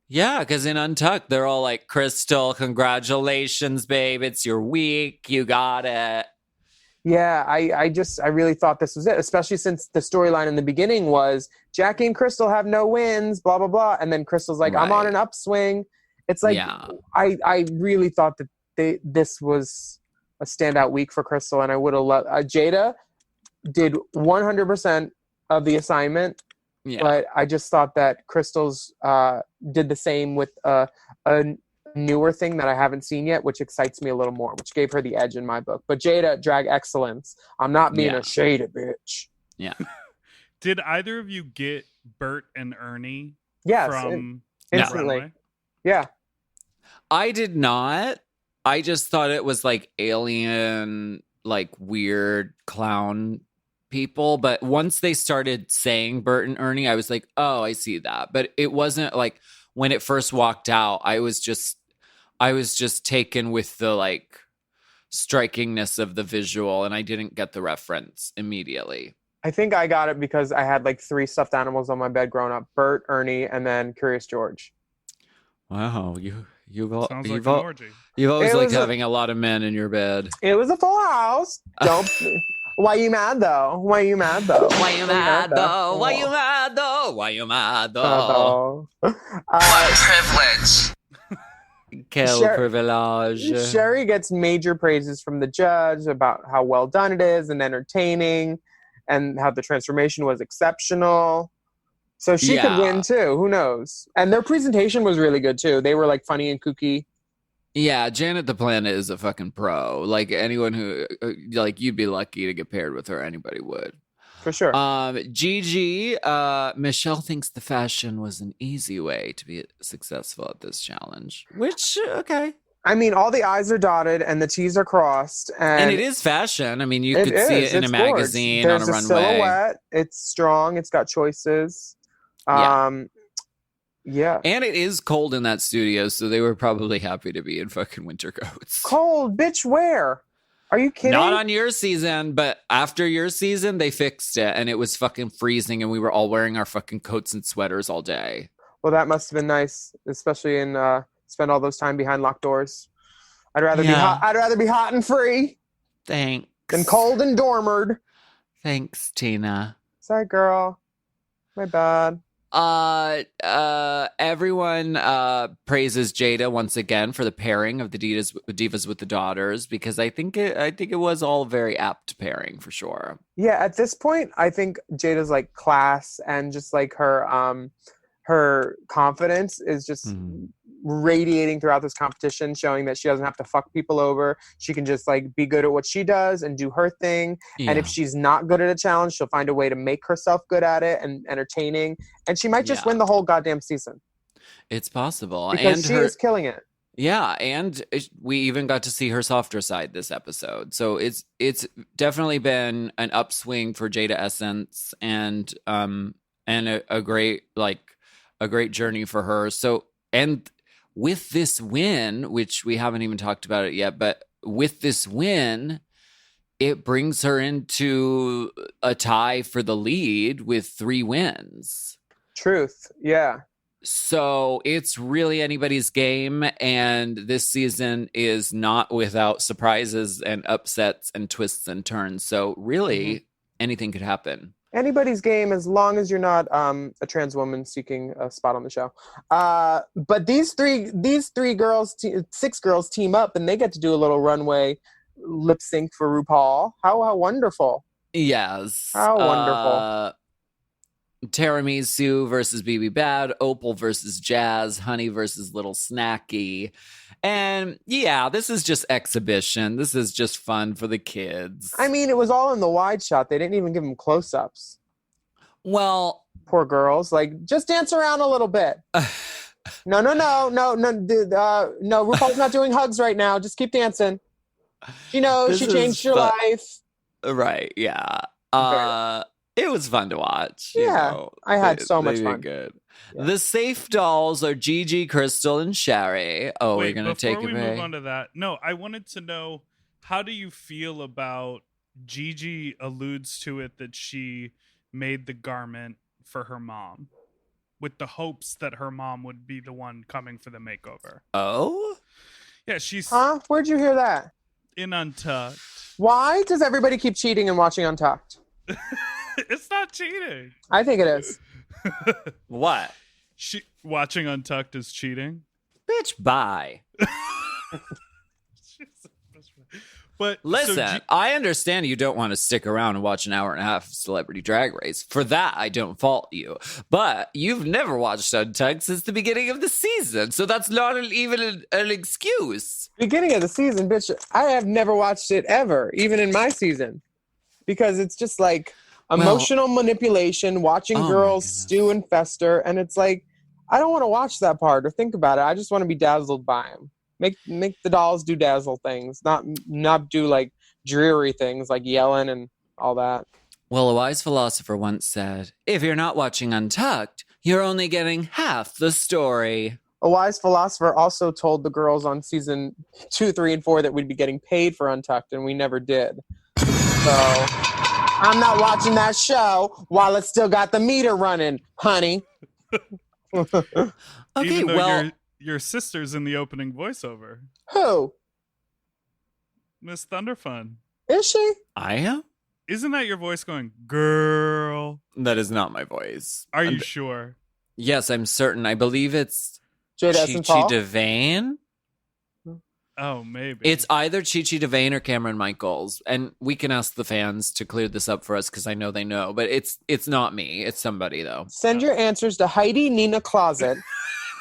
Yeah, because in Untucked, they're all like, Crystal, congratulations, babe. It's your week. You got it. Yeah, I really thought this was it, especially since the storyline in the beginning was Jackie and Crystal have no wins, blah, blah, blah. And then Crystal's like, I'm on Right. an upswing. It's like, Yeah. I really thought that this was a standout week for Crystal, and I would have loved Jada did 100% of the assignment, Yeah. but I just thought that Crystal's did the same with a newer thing that I haven't seen yet, which excites me a little more, which gave her the edge in my book. But Jada, drag excellence. I'm not being Yeah. a shady bitch. Yeah. Did either of you get Bert and Ernie Yes, from instantly. Runway? Yeah. I did not. I just thought it was like alien, like weird clown people. But once they started saying Bert and Ernie, I was like, oh, I see that. But it wasn't like when it first walked out, I was just taken with the like strikingness of the visual, and I didn't get the reference immediately. I think I got it because I had like 3 stuffed animals on my bed growing up: Bert, Ernie, and then Curious George. Wow, you've Sounds like an orgy. always It liked was a- having a lot of men in your bed. It was a full house. Don't. Why you mad though? Why you mad though? Why you mad though? Why you mad though? Why you mad though? Privilege. Quel Sher- privilege. Sherry gets major praises from the judge about how well done it is and entertaining, and how the transformation was exceptional. So she could Yeah. win too. Who knows? And their presentation was really good too. They were like funny and kooky. Yeah, Janet the Planet is a fucking pro. Like anyone who, like, you'd be lucky to get paired with her. Anybody would. For sure. Gigi, Michelle thinks the fashion was an easy way to be successful at this challenge. Which, okay. I mean, all the I's are dotted and the T's are crossed. And it is fashion. I mean, you It could see is. it in a It's gorgeous. magazine, There's on a a runway. silhouette. It's strong. It's got choices. Yeah. Yeah. And it is cold in that studio, so they were probably happy to be in fucking winter coats. Cold, bitch, where? Are you kidding? Not on your season, but after your season, they fixed it, and it was fucking freezing, and we were all wearing our fucking coats and sweaters all day. Well, that must have been nice, especially in spend all those time behind locked doors. I'd rather be Yeah. hot. I'd rather be hot and free Thanks. than cold and dormered. Thanks, Tina. Sorry, girl. My bad. Everyone praises Jada once again for the pairing of the divas with the daughters, because I think it was all very apt pairing for sure. Yeah, at this point, I think Jada's like class and just like her confidence is just radiating throughout this competition, showing that she doesn't have to fuck people over. She can just like be good at what she does and do her thing. Yeah. And if she's not good at a challenge, she'll find a way to make herself good at it and entertaining. And she might just Yeah. win the whole goddamn season It's possible. because And she her, is killing it. yeah, and we even got to see her softer side this episode. So it's definitely been an upswing for Jada Essence, and a great journey for her. So, and with this win, which we haven't even talked about it yet, but with this win, it brings her into a tie for the lead with 3 wins. Truth. Yeah. So it's really anybody's game, and this season is not without surprises and upsets and twists and turns. So really, anything could happen. Anybody's game, as long as you're not a trans woman seeking a spot on the show. But these three girls, 6 girls team up, and they get to do a little runway lip sync for RuPaul. How wonderful! Yes. How wonderful. Tiramisu versus BB Bad, Opal versus Jazz, Honey versus Little Snacky. And yeah, this is just exhibition. This is just fun for the kids. I mean, it was all in the wide shot. They didn't even give them close-ups. Well, Poor girls. Like, just dance around a little bit. No. RuPaul's not doing hugs right now. Just keep dancing. She knows. This She changed is your fun. life. right, yeah. It was fun to watch. you Yeah, know. I had so They much did fun. Good. Yeah. The safe dolls are Gigi, Crystal, and Sherry. Oh, Wait, we're gonna take before a we break. move on to that, no, I wanted to know, how do you feel about Gigi alludes to it that she made the garment for her mom, with the hopes that her mom would be the one coming for the makeover. Oh? Yeah, she's Huh? Where'd you hear that? in Untucked. Why does everybody keep cheating and watching Untucked? It's not cheating. I think it is. What? Watching Untucked is cheating. Bitch, bye. But Listen, I understand you don't want to stick around and watch an hour and a half of Celebrity Drag Race. For that, I don't fault you. But you've never watched Untucked since the beginning of the season, so that's not even an excuse. Beginning of the season, bitch, I have never watched it ever, even in my season. Because it's just like emotional manipulation, watching Oh my girls goodness. stew and fester, and it's like, I don't want to watch that part or think about it. I just want to be dazzled by them. Make the dolls do dazzle things, not do like dreary things like yelling and all that. Well, a wise philosopher once said, if you're not watching Untucked, you're only getting half the story. A wise philosopher also told the girls on season 2, 3, and 4 that we'd be getting paid for Untucked, and we never did. So I'm not watching that show while it's still got the meter running, honey. Okay, even though well, your sister's in the opening voiceover, Who? Miss Thunderfun. Is she? I am? Isn't that your voice going, girl? That is not my voice. Are you sure? Yes, I'm certain. I believe it's Jada Chi Essence Chi Hall? DeVane. Oh, maybe. It's either Chi Chi DeVane or Cameron Michaels, and we can ask the fans to clear this up for us because I know they know. But it's not me. It's somebody though. Send your answers to Heidi Nina Closet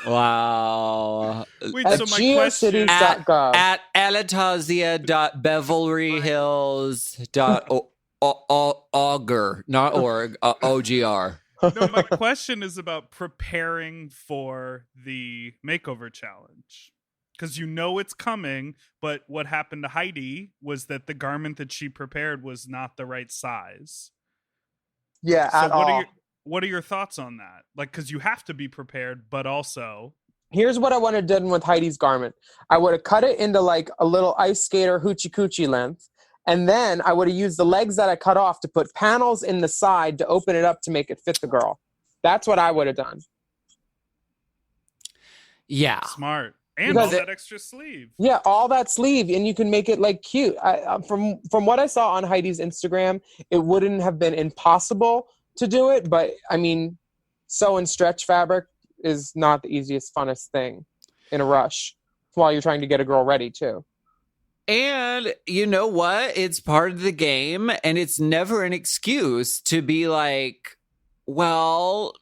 Wow. Wait, at so my question geocities.gov. At alitasia.bevelryhills.auger, not org, OGR. No, my question is about preparing for the makeover challenge. Because you know it's coming, but what happened to Heidi was that the garment that she prepared was not the right size. Yeah, So at all. what are your thoughts on that? Like, because you have to be prepared, but also Here's what I would have done with Heidi's garment. I would have cut it into like a little ice skater hoochie coochie length. And then I would have used the legs that I cut off to put panels in the side to open it up to make it fit the girl. That's what I would have done. Yeah. smart. And Because all that extra sleeve. Yeah, all that sleeve, and you can make it like cute. From what I saw on Heidi's Instagram, it wouldn't have been impossible to do it, but I mean, sewing stretch fabric is not the easiest, funnest thing in a rush while you're trying to get a girl ready too. And you know what? It's part of the game, and it's never an excuse to be like, well,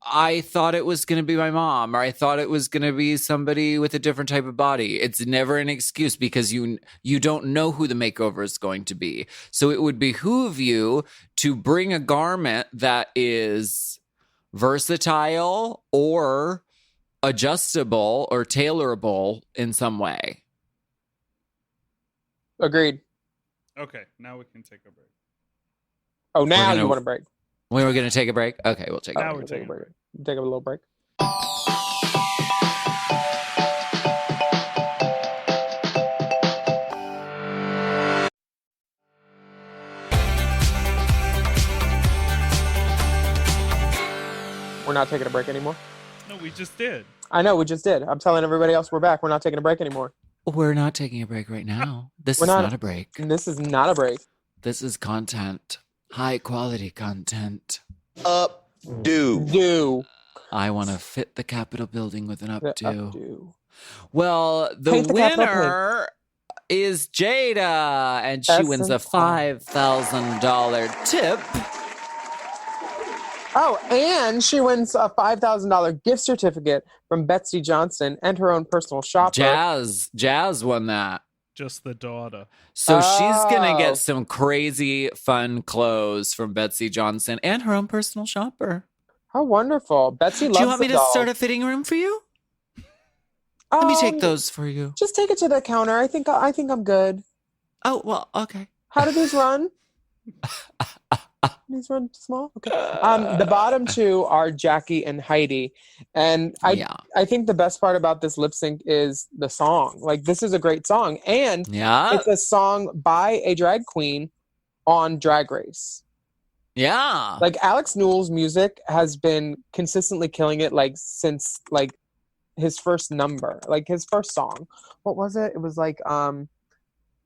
I thought it was going to be my mom, or I thought it was going to be somebody with a different type of body. It's never an excuse because you don't know who the makeover is going to be. So it would behoove you to bring a garment that is versatile or adjustable or tailorable in some way. Agreed. Okay, now we can take a break. Oh, now gonna- you want to break. We were going to take a break? Okay, we'll take Now a we're break. Take a taking a break. Take a little break. We're not taking a break anymore. No, we just did. I know, we just did. I'm telling everybody else we're back. We're not taking a break anymore. We're not taking a break right now. This We're is not- not a break. This is not a break. This is content. High quality content. Do. I want to fit the Capitol building with an updo. Do. Well, the Paint the Capitol winner is Jada, and she wins a Essence $5,000 tip. Oh, and she wins a $5,000 gift certificate from Betsy Johnson and her own personal shopper. Jazz won that. Just the daughter. So she's going to Oh. get some crazy fun clothes from Betsy Johnson and her own personal shopper. How wonderful. Betsy loves Do you want me the to dolls. start a fitting room for you? Let me take those for you. Just take it to the counter. I think I'm good. Oh, well, okay. How do these run? These run small? Okay. The bottom two are Jackie and Heidi. And I think the best part about this lip sync is the song. Like, this is a great song. And Yeah. it's a song by a drag queen on Drag Race. Yeah. Like Alex Newell's music has been consistently killing it like since like his first number, like his first song. What was it? It was like it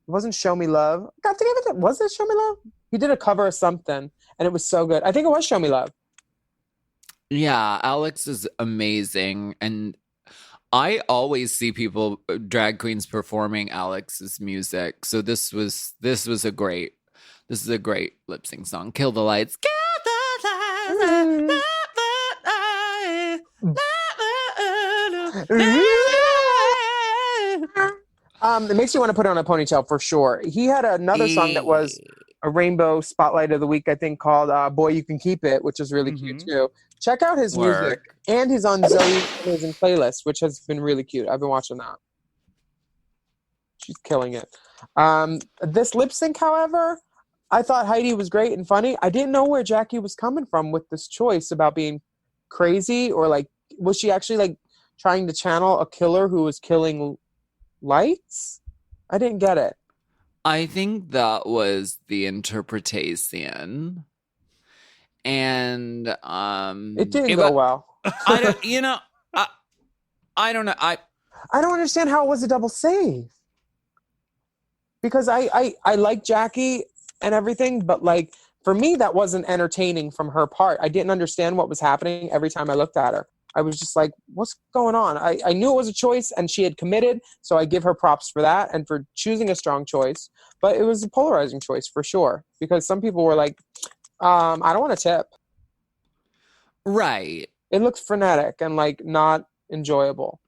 wasn't Show Me Love. God damn it, was it Show Me Love? He did a cover of something and it was so good. I think it was Show Me Love. Yeah, Alex is amazing, and I always see people, drag queens, performing Alex's music. So this is a great lip sync song. Kill the lights. Kill the lights. It makes you want to put on a ponytail for sure. He had another song that was a Rainbow Spotlight of the Week, I think, called Boy You Can Keep It, which is really cute too. Check out his music, and he's on Zoe's amazing playlist, which has been really cute. I've been watching that. She's killing it. This lip sync, however, I thought Heidi was great and funny. I didn't know where Jackie was coming from with this choice about being crazy, or like, was she actually like trying to channel a killer who was killing lights? I didn't get it. I think that was the interpretation. And it didn't go well. I don't, I don't know. I don't understand how it was a double save. Because I like Jackie and everything, but like for me that wasn't entertaining from her part. I didn't understand what was happening every time I looked at her. I was just like, what's going on? I knew it was a choice and she had committed, so I give her props for that and for choosing a strong choice. But it was a polarizing choice for sure, because some people were like, I don't want to tip. Right. It looked frenetic and like not enjoyable.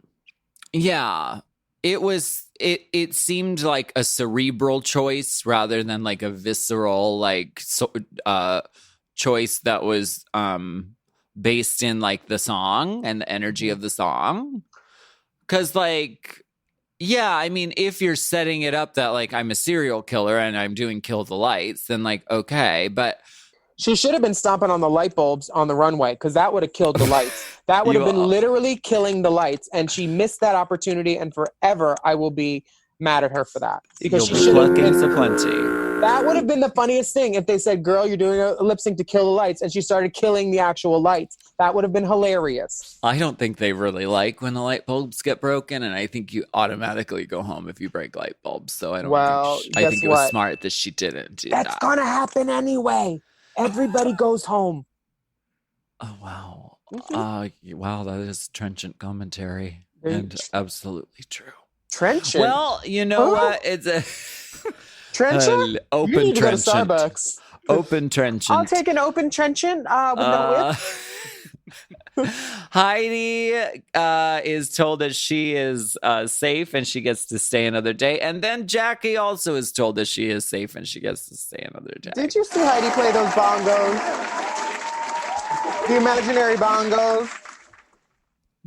Yeah. It seemed like a cerebral choice rather than like a visceral choice that was based in like the song and the energy of the song. 'Cause like, yeah, I mean, if you're setting it up that like I'm a serial killer and I'm doing Kill the Lights, then like, okay, but she should have been stomping on the light bulbs on the runway, because that would have killed the lights. That would have been literally killing the lights, and she missed that opportunity, and forever I will be mad at her for that. Because she should have been plenty. That would have been the funniest thing if they said, girl, you're doing a lip sync to kill the lights, and she started killing the actual lights. That would have been hilarious. I don't think they really like when the light bulbs get broken, and I think you automatically go home if you break light bulbs. So I don't I think it was smart that she didn't do that. That's gonna happen anyway. Everybody goes home. Oh, wow. Mm-hmm. Wow, that is trenchant commentary. And absolutely true. Trenchant? Well, you know what? It's a... Trenchant? Open you need trenchant. To go to Starbucks. Open trenchant. I'll take an open trenchant with no whip. Heidi is told that she is safe and she gets to stay another day. And then Jackie also is told that she is safe and she gets to stay another day. Did you see Heidi play those bongos? The imaginary bongos?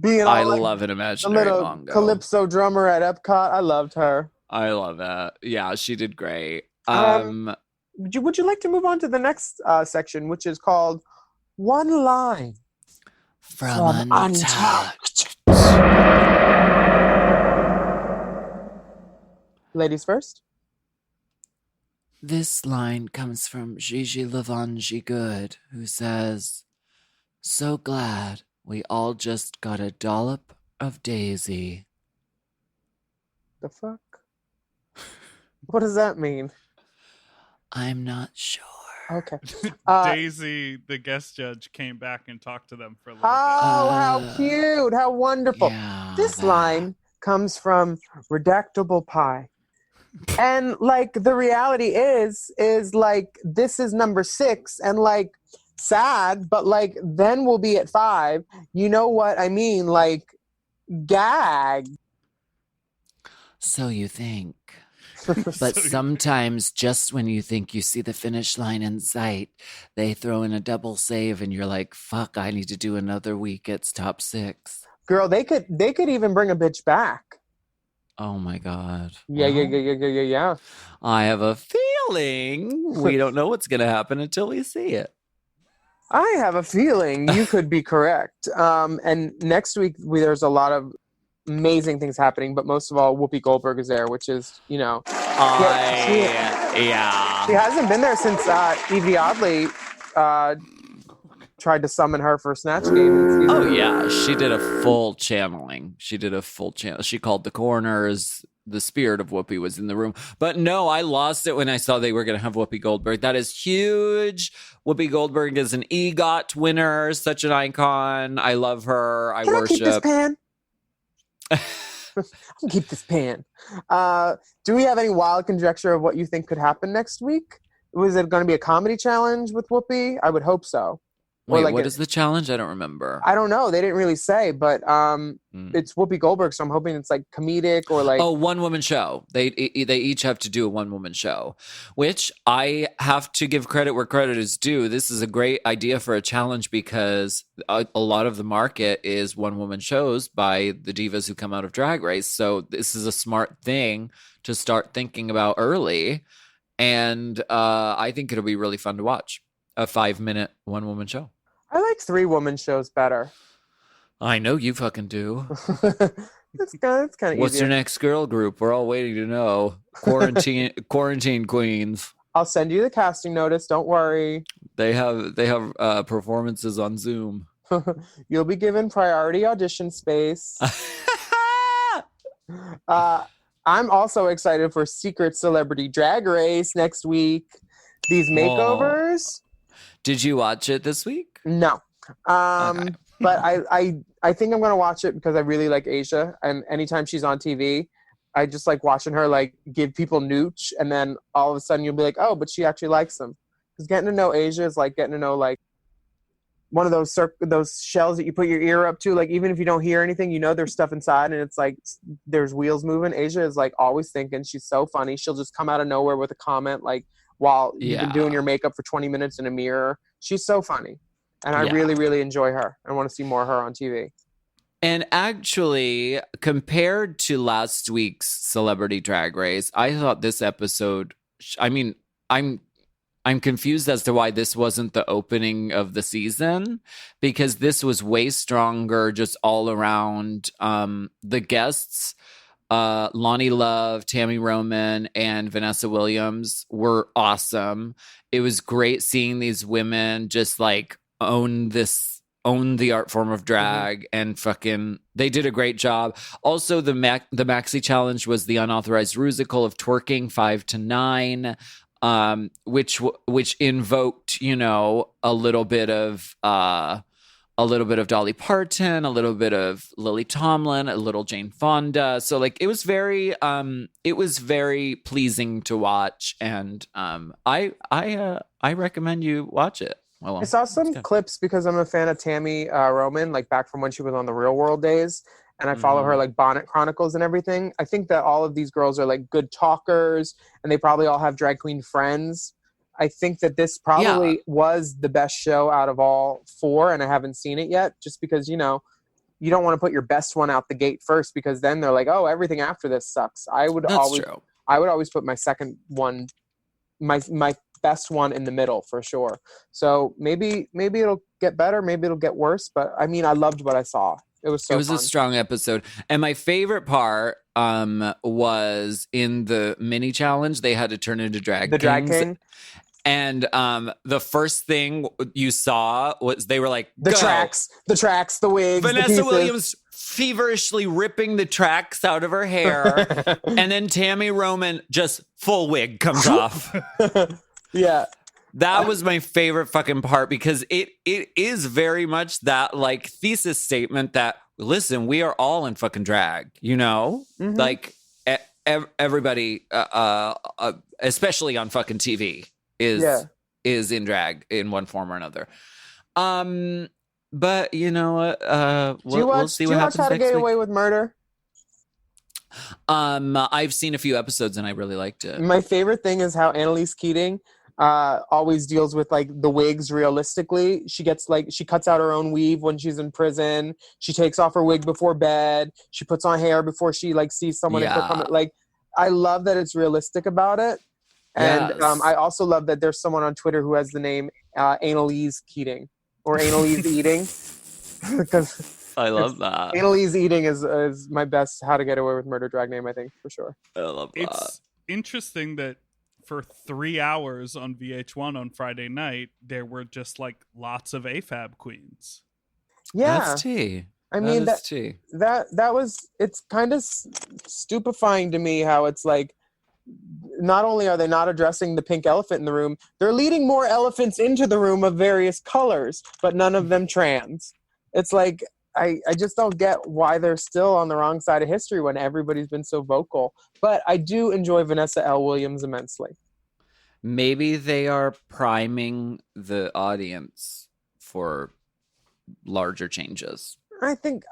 I love an imaginary bongo. Calypso drummer at Epcot. I loved her. I love that. Yeah, she did great. Would you like to move on to the next section, which is called One Line from Untucked. Ladies first. This line comes from Gigi Lavangi Good, who says, "So glad we all just got a dollop of Daisy." The fuck? What does that mean? I'm not sure. Okay. Daisy, the guest judge, came back and talked to them for a little bit. Oh, how cute. How wonderful. Yeah, this line comes from Redactable Pie. And like the reality is like this is number 6 and like sad, but like then we'll be at 5. You know what I mean? Like gag. So you think. But sometimes just when you think you see the finish line in sight, they throw in a double save and you're like, fuck, I need to do another week. It's top 6. Girl, they could even bring a bitch back. Oh my God. Yeah. I have a feeling we don't know what's going to happen until we see it. I have a feeling you could be correct. And next week, there's a lot of amazing things happening, but most of all, Whoopi Goldberg is there, which is, you know. Yeah. She hasn't been there since Evie Oddly tried to summon her for Snatch Game. Oh yeah, she did a full channeling. She called the corners. The spirit of Whoopi was in the room. But no, I lost it when I saw they were going to have Whoopi Goldberg. That is huge. Whoopi Goldberg is an EGOT winner, such an icon. I love her. I Can worship. I keep this pan? I'll keep this pan. Do we have any wild conjecture of what you think could happen next week? Was it going to be a comedy challenge with Whoopi? I would hope so. Or Wait, like what is the challenge? I don't remember. I don't know. They didn't really say, but it's Whoopi Goldberg, so I'm hoping it's like comedic or like. Oh, one woman show. They each have to do a one woman show, which I have to give credit where credit is due. This is a great idea for a challenge because a lot of the market is one woman shows by the divas who come out of Drag Race. So this is a smart thing to start thinking about early, and I think it'll be really fun to watch a 5-minute one woman show. I like 3-woman shows better. I know you fucking do. It's kind of What's easier. your next girl group? We're all waiting to know. Quarantine queens. I'll send you the casting notice. Don't worry. They have performances on Zoom. You'll be given priority audition space. I'm also excited for Secret Celebrity Drag Race next week. These makeovers. Did you watch it this week? No. Okay. But I think I'm going to watch it because I really like Asia. And anytime she's on TV, I just like watching her like give people nooch. And then all of a sudden you'll be like, oh, but she actually likes them. Because getting to know Asia is like getting to know like one of those shells that you put your ear up to. Like even if you don't hear anything, you know there's stuff inside and it's like there's wheels moving. Asia is like always thinking. She's so funny. She'll just come out of nowhere with a comment like while you've been doing your makeup for 20 minutes in a mirror. She's so funny. And I really, really enjoy her. I want to see more of her on TV. And actually, compared to last week's Celebrity Drag Race, I thought this episode, I mean, I'm confused as to why this wasn't the opening of the season, because this was way stronger just all around. The guests, Lonnie Love, Tammy Roman, and Vanessa Williams were awesome. It was great seeing these women just like own the art form of drag and fucking they did a great job. Also the maxi challenge was the unauthorized rusical of twerking 5 to 9, which invoked, you know, a little bit of Dolly Parton, a little bit of Lily Tomlin, a little Jane Fonda. So like it was very pleasing to watch, and I recommend you watch it. I saw some clips because I'm a fan of Tammy Roman, like back from when she was on the Real World days, and I follow her like Bonnet Chronicles and everything. I think that all of these girls are like good talkers, and they probably all have drag queen friends. I think that this probably was the best show out of all 4, and I haven't seen it yet, just because, you know, you don't want to put your best one out the gate first, because then they're like, oh, everything after this sucks. I would always put my second one, my best one in the middle for sure. So maybe it'll get better, maybe it'll get worse, but I mean, I loved what I saw. It was fun. A strong episode. And my favorite part was in the mini challenge, they had to turn into drag the kings. Drag King. And the first thing you saw was they were like, the tracks, the wigs. Vanessa Williams feverishly ripping the tracks out of her hair. And then Tammy Roman just full wig comes off. Yeah. That was my favorite fucking part, because it is very much that like thesis statement that, listen, we are all in fucking drag, you know? Like everybody, especially on fucking TV, is in drag in one form or another. But you know what? We'll see what happens next week. How to Get Away with Murder? I've seen a few episodes and I really liked it. My favorite thing is how Annalise Keating always deals with like the wigs realistically. She cuts out her own weave when she's in prison. She takes off her wig before bed. She puts on hair before she like sees someone. Like, I love that it's realistic about it. And Yes. I also love that there's someone on Twitter who has the name Annalise Keating or Annalise Eating, because I love that. Annalise Eating is my best How to Get Away with Murder drag name, I think, for sure. I love that. It's interesting that for 3 hours on VH1 on Friday night, there were just like lots of AFAB queens. Yeah. That's tea. I mean, that is tea. that was, it's kind of stupefying to me how it's like, not only are they not addressing the pink elephant in the room, they're leading more elephants into the room of various colors, but none of them trans. It's like, I just don't get why they're still on the wrong side of history when everybody's been so vocal. But I do enjoy Vanessa L. Williams immensely. Maybe they are priming the audience for larger changes. I think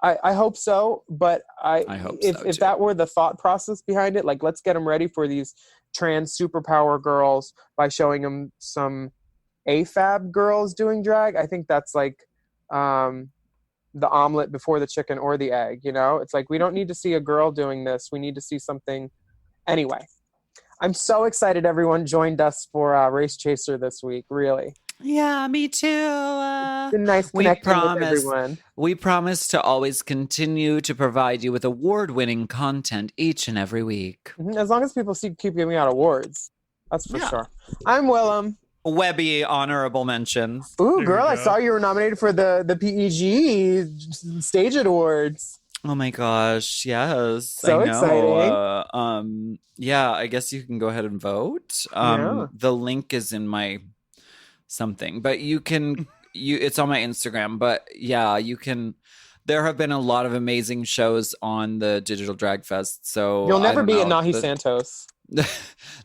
I hope so, but I hope if so, if too. that were the thought process behind it, like let's get them ready for these trans superpower girls by showing them some AFAB girls doing drag. I think that's like the omelet before the chicken or the egg, you know? It's like we don't need to see a girl doing this. We need to see something. Anyway, I'm so excited everyone joined us for Race Chaser this week, really. Yeah, me too. It's been nice We connecting with promise. everyone. We promise to always continue to provide you with award-winning content each and every week. As long as people keep giving out awards. That's for Yeah. sure. I'm Willam. Webby honorable mentions. Ooh, There girl, you I go. saw you were nominated for the PEG Stage Awards. Oh my gosh, yes. So I know. exciting. Yeah, I guess you can go ahead and vote. Yeah. The link is in my something, but you can it's on my Instagram, but yeah, you can. There have been a lot of amazing shows on the Digital Drag Fest, so You'll I never don't be a know. Nahi Santos.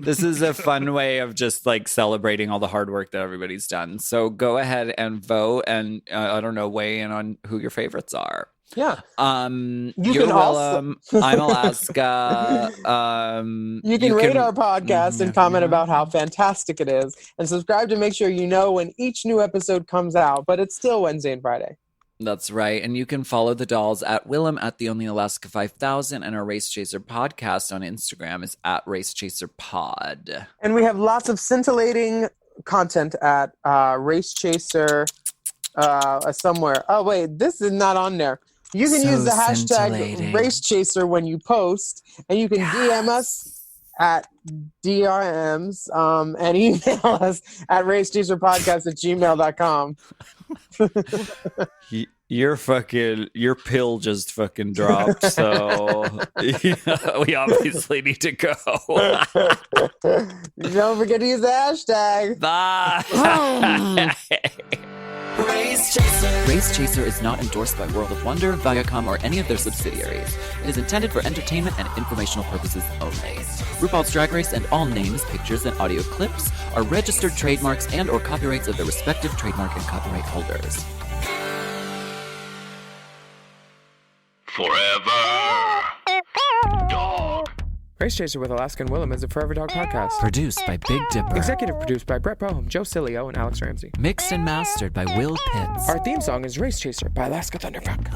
This is a fun way of just like celebrating all the hard work that everybody's done. So go ahead and vote, and I don't know, weigh in on who your favorites are. Yeah. You You're can also- Willam. I'm Alaska. You can rate our podcast and comment about how fantastic it is, and subscribe to make sure you know when each new episode comes out, but it's still Wednesday and Friday. That's right. And you can follow the dolls at Willam at the Only Alaska 5000, and our Race Chaser podcast on Instagram is at Race Chaser Pod. And we have lots of scintillating content at Race Chaser somewhere. Oh, wait, this is not on there. You can So use the scintillating. hashtag Race Chaser when you post, and you can DM us at DRMs and email us at racechaserpodcast@gmail.com. Your pill just fucking dropped, so we obviously need to go. Don't forget to use the hashtag. Bye. Race Chaser. Race Chaser is not endorsed by World of Wonder, Viacom, or any of their subsidiaries. It is intended for entertainment and informational purposes only. RuPaul's Drag Race and all names, pictures, and audio clips are registered trademarks and or copyrights of their respective trademark and copyright holders. Forever. Dog. Race Chaser with Alaska and Willam is a Forever Dog podcast. Produced by Big Dipper. Executive produced by Brett Boehm, Joe Cilio, and Alex Ramsey. Mixed and mastered by Will Pitts. Our theme song is Race Chaser by Alaska Thunderfuck.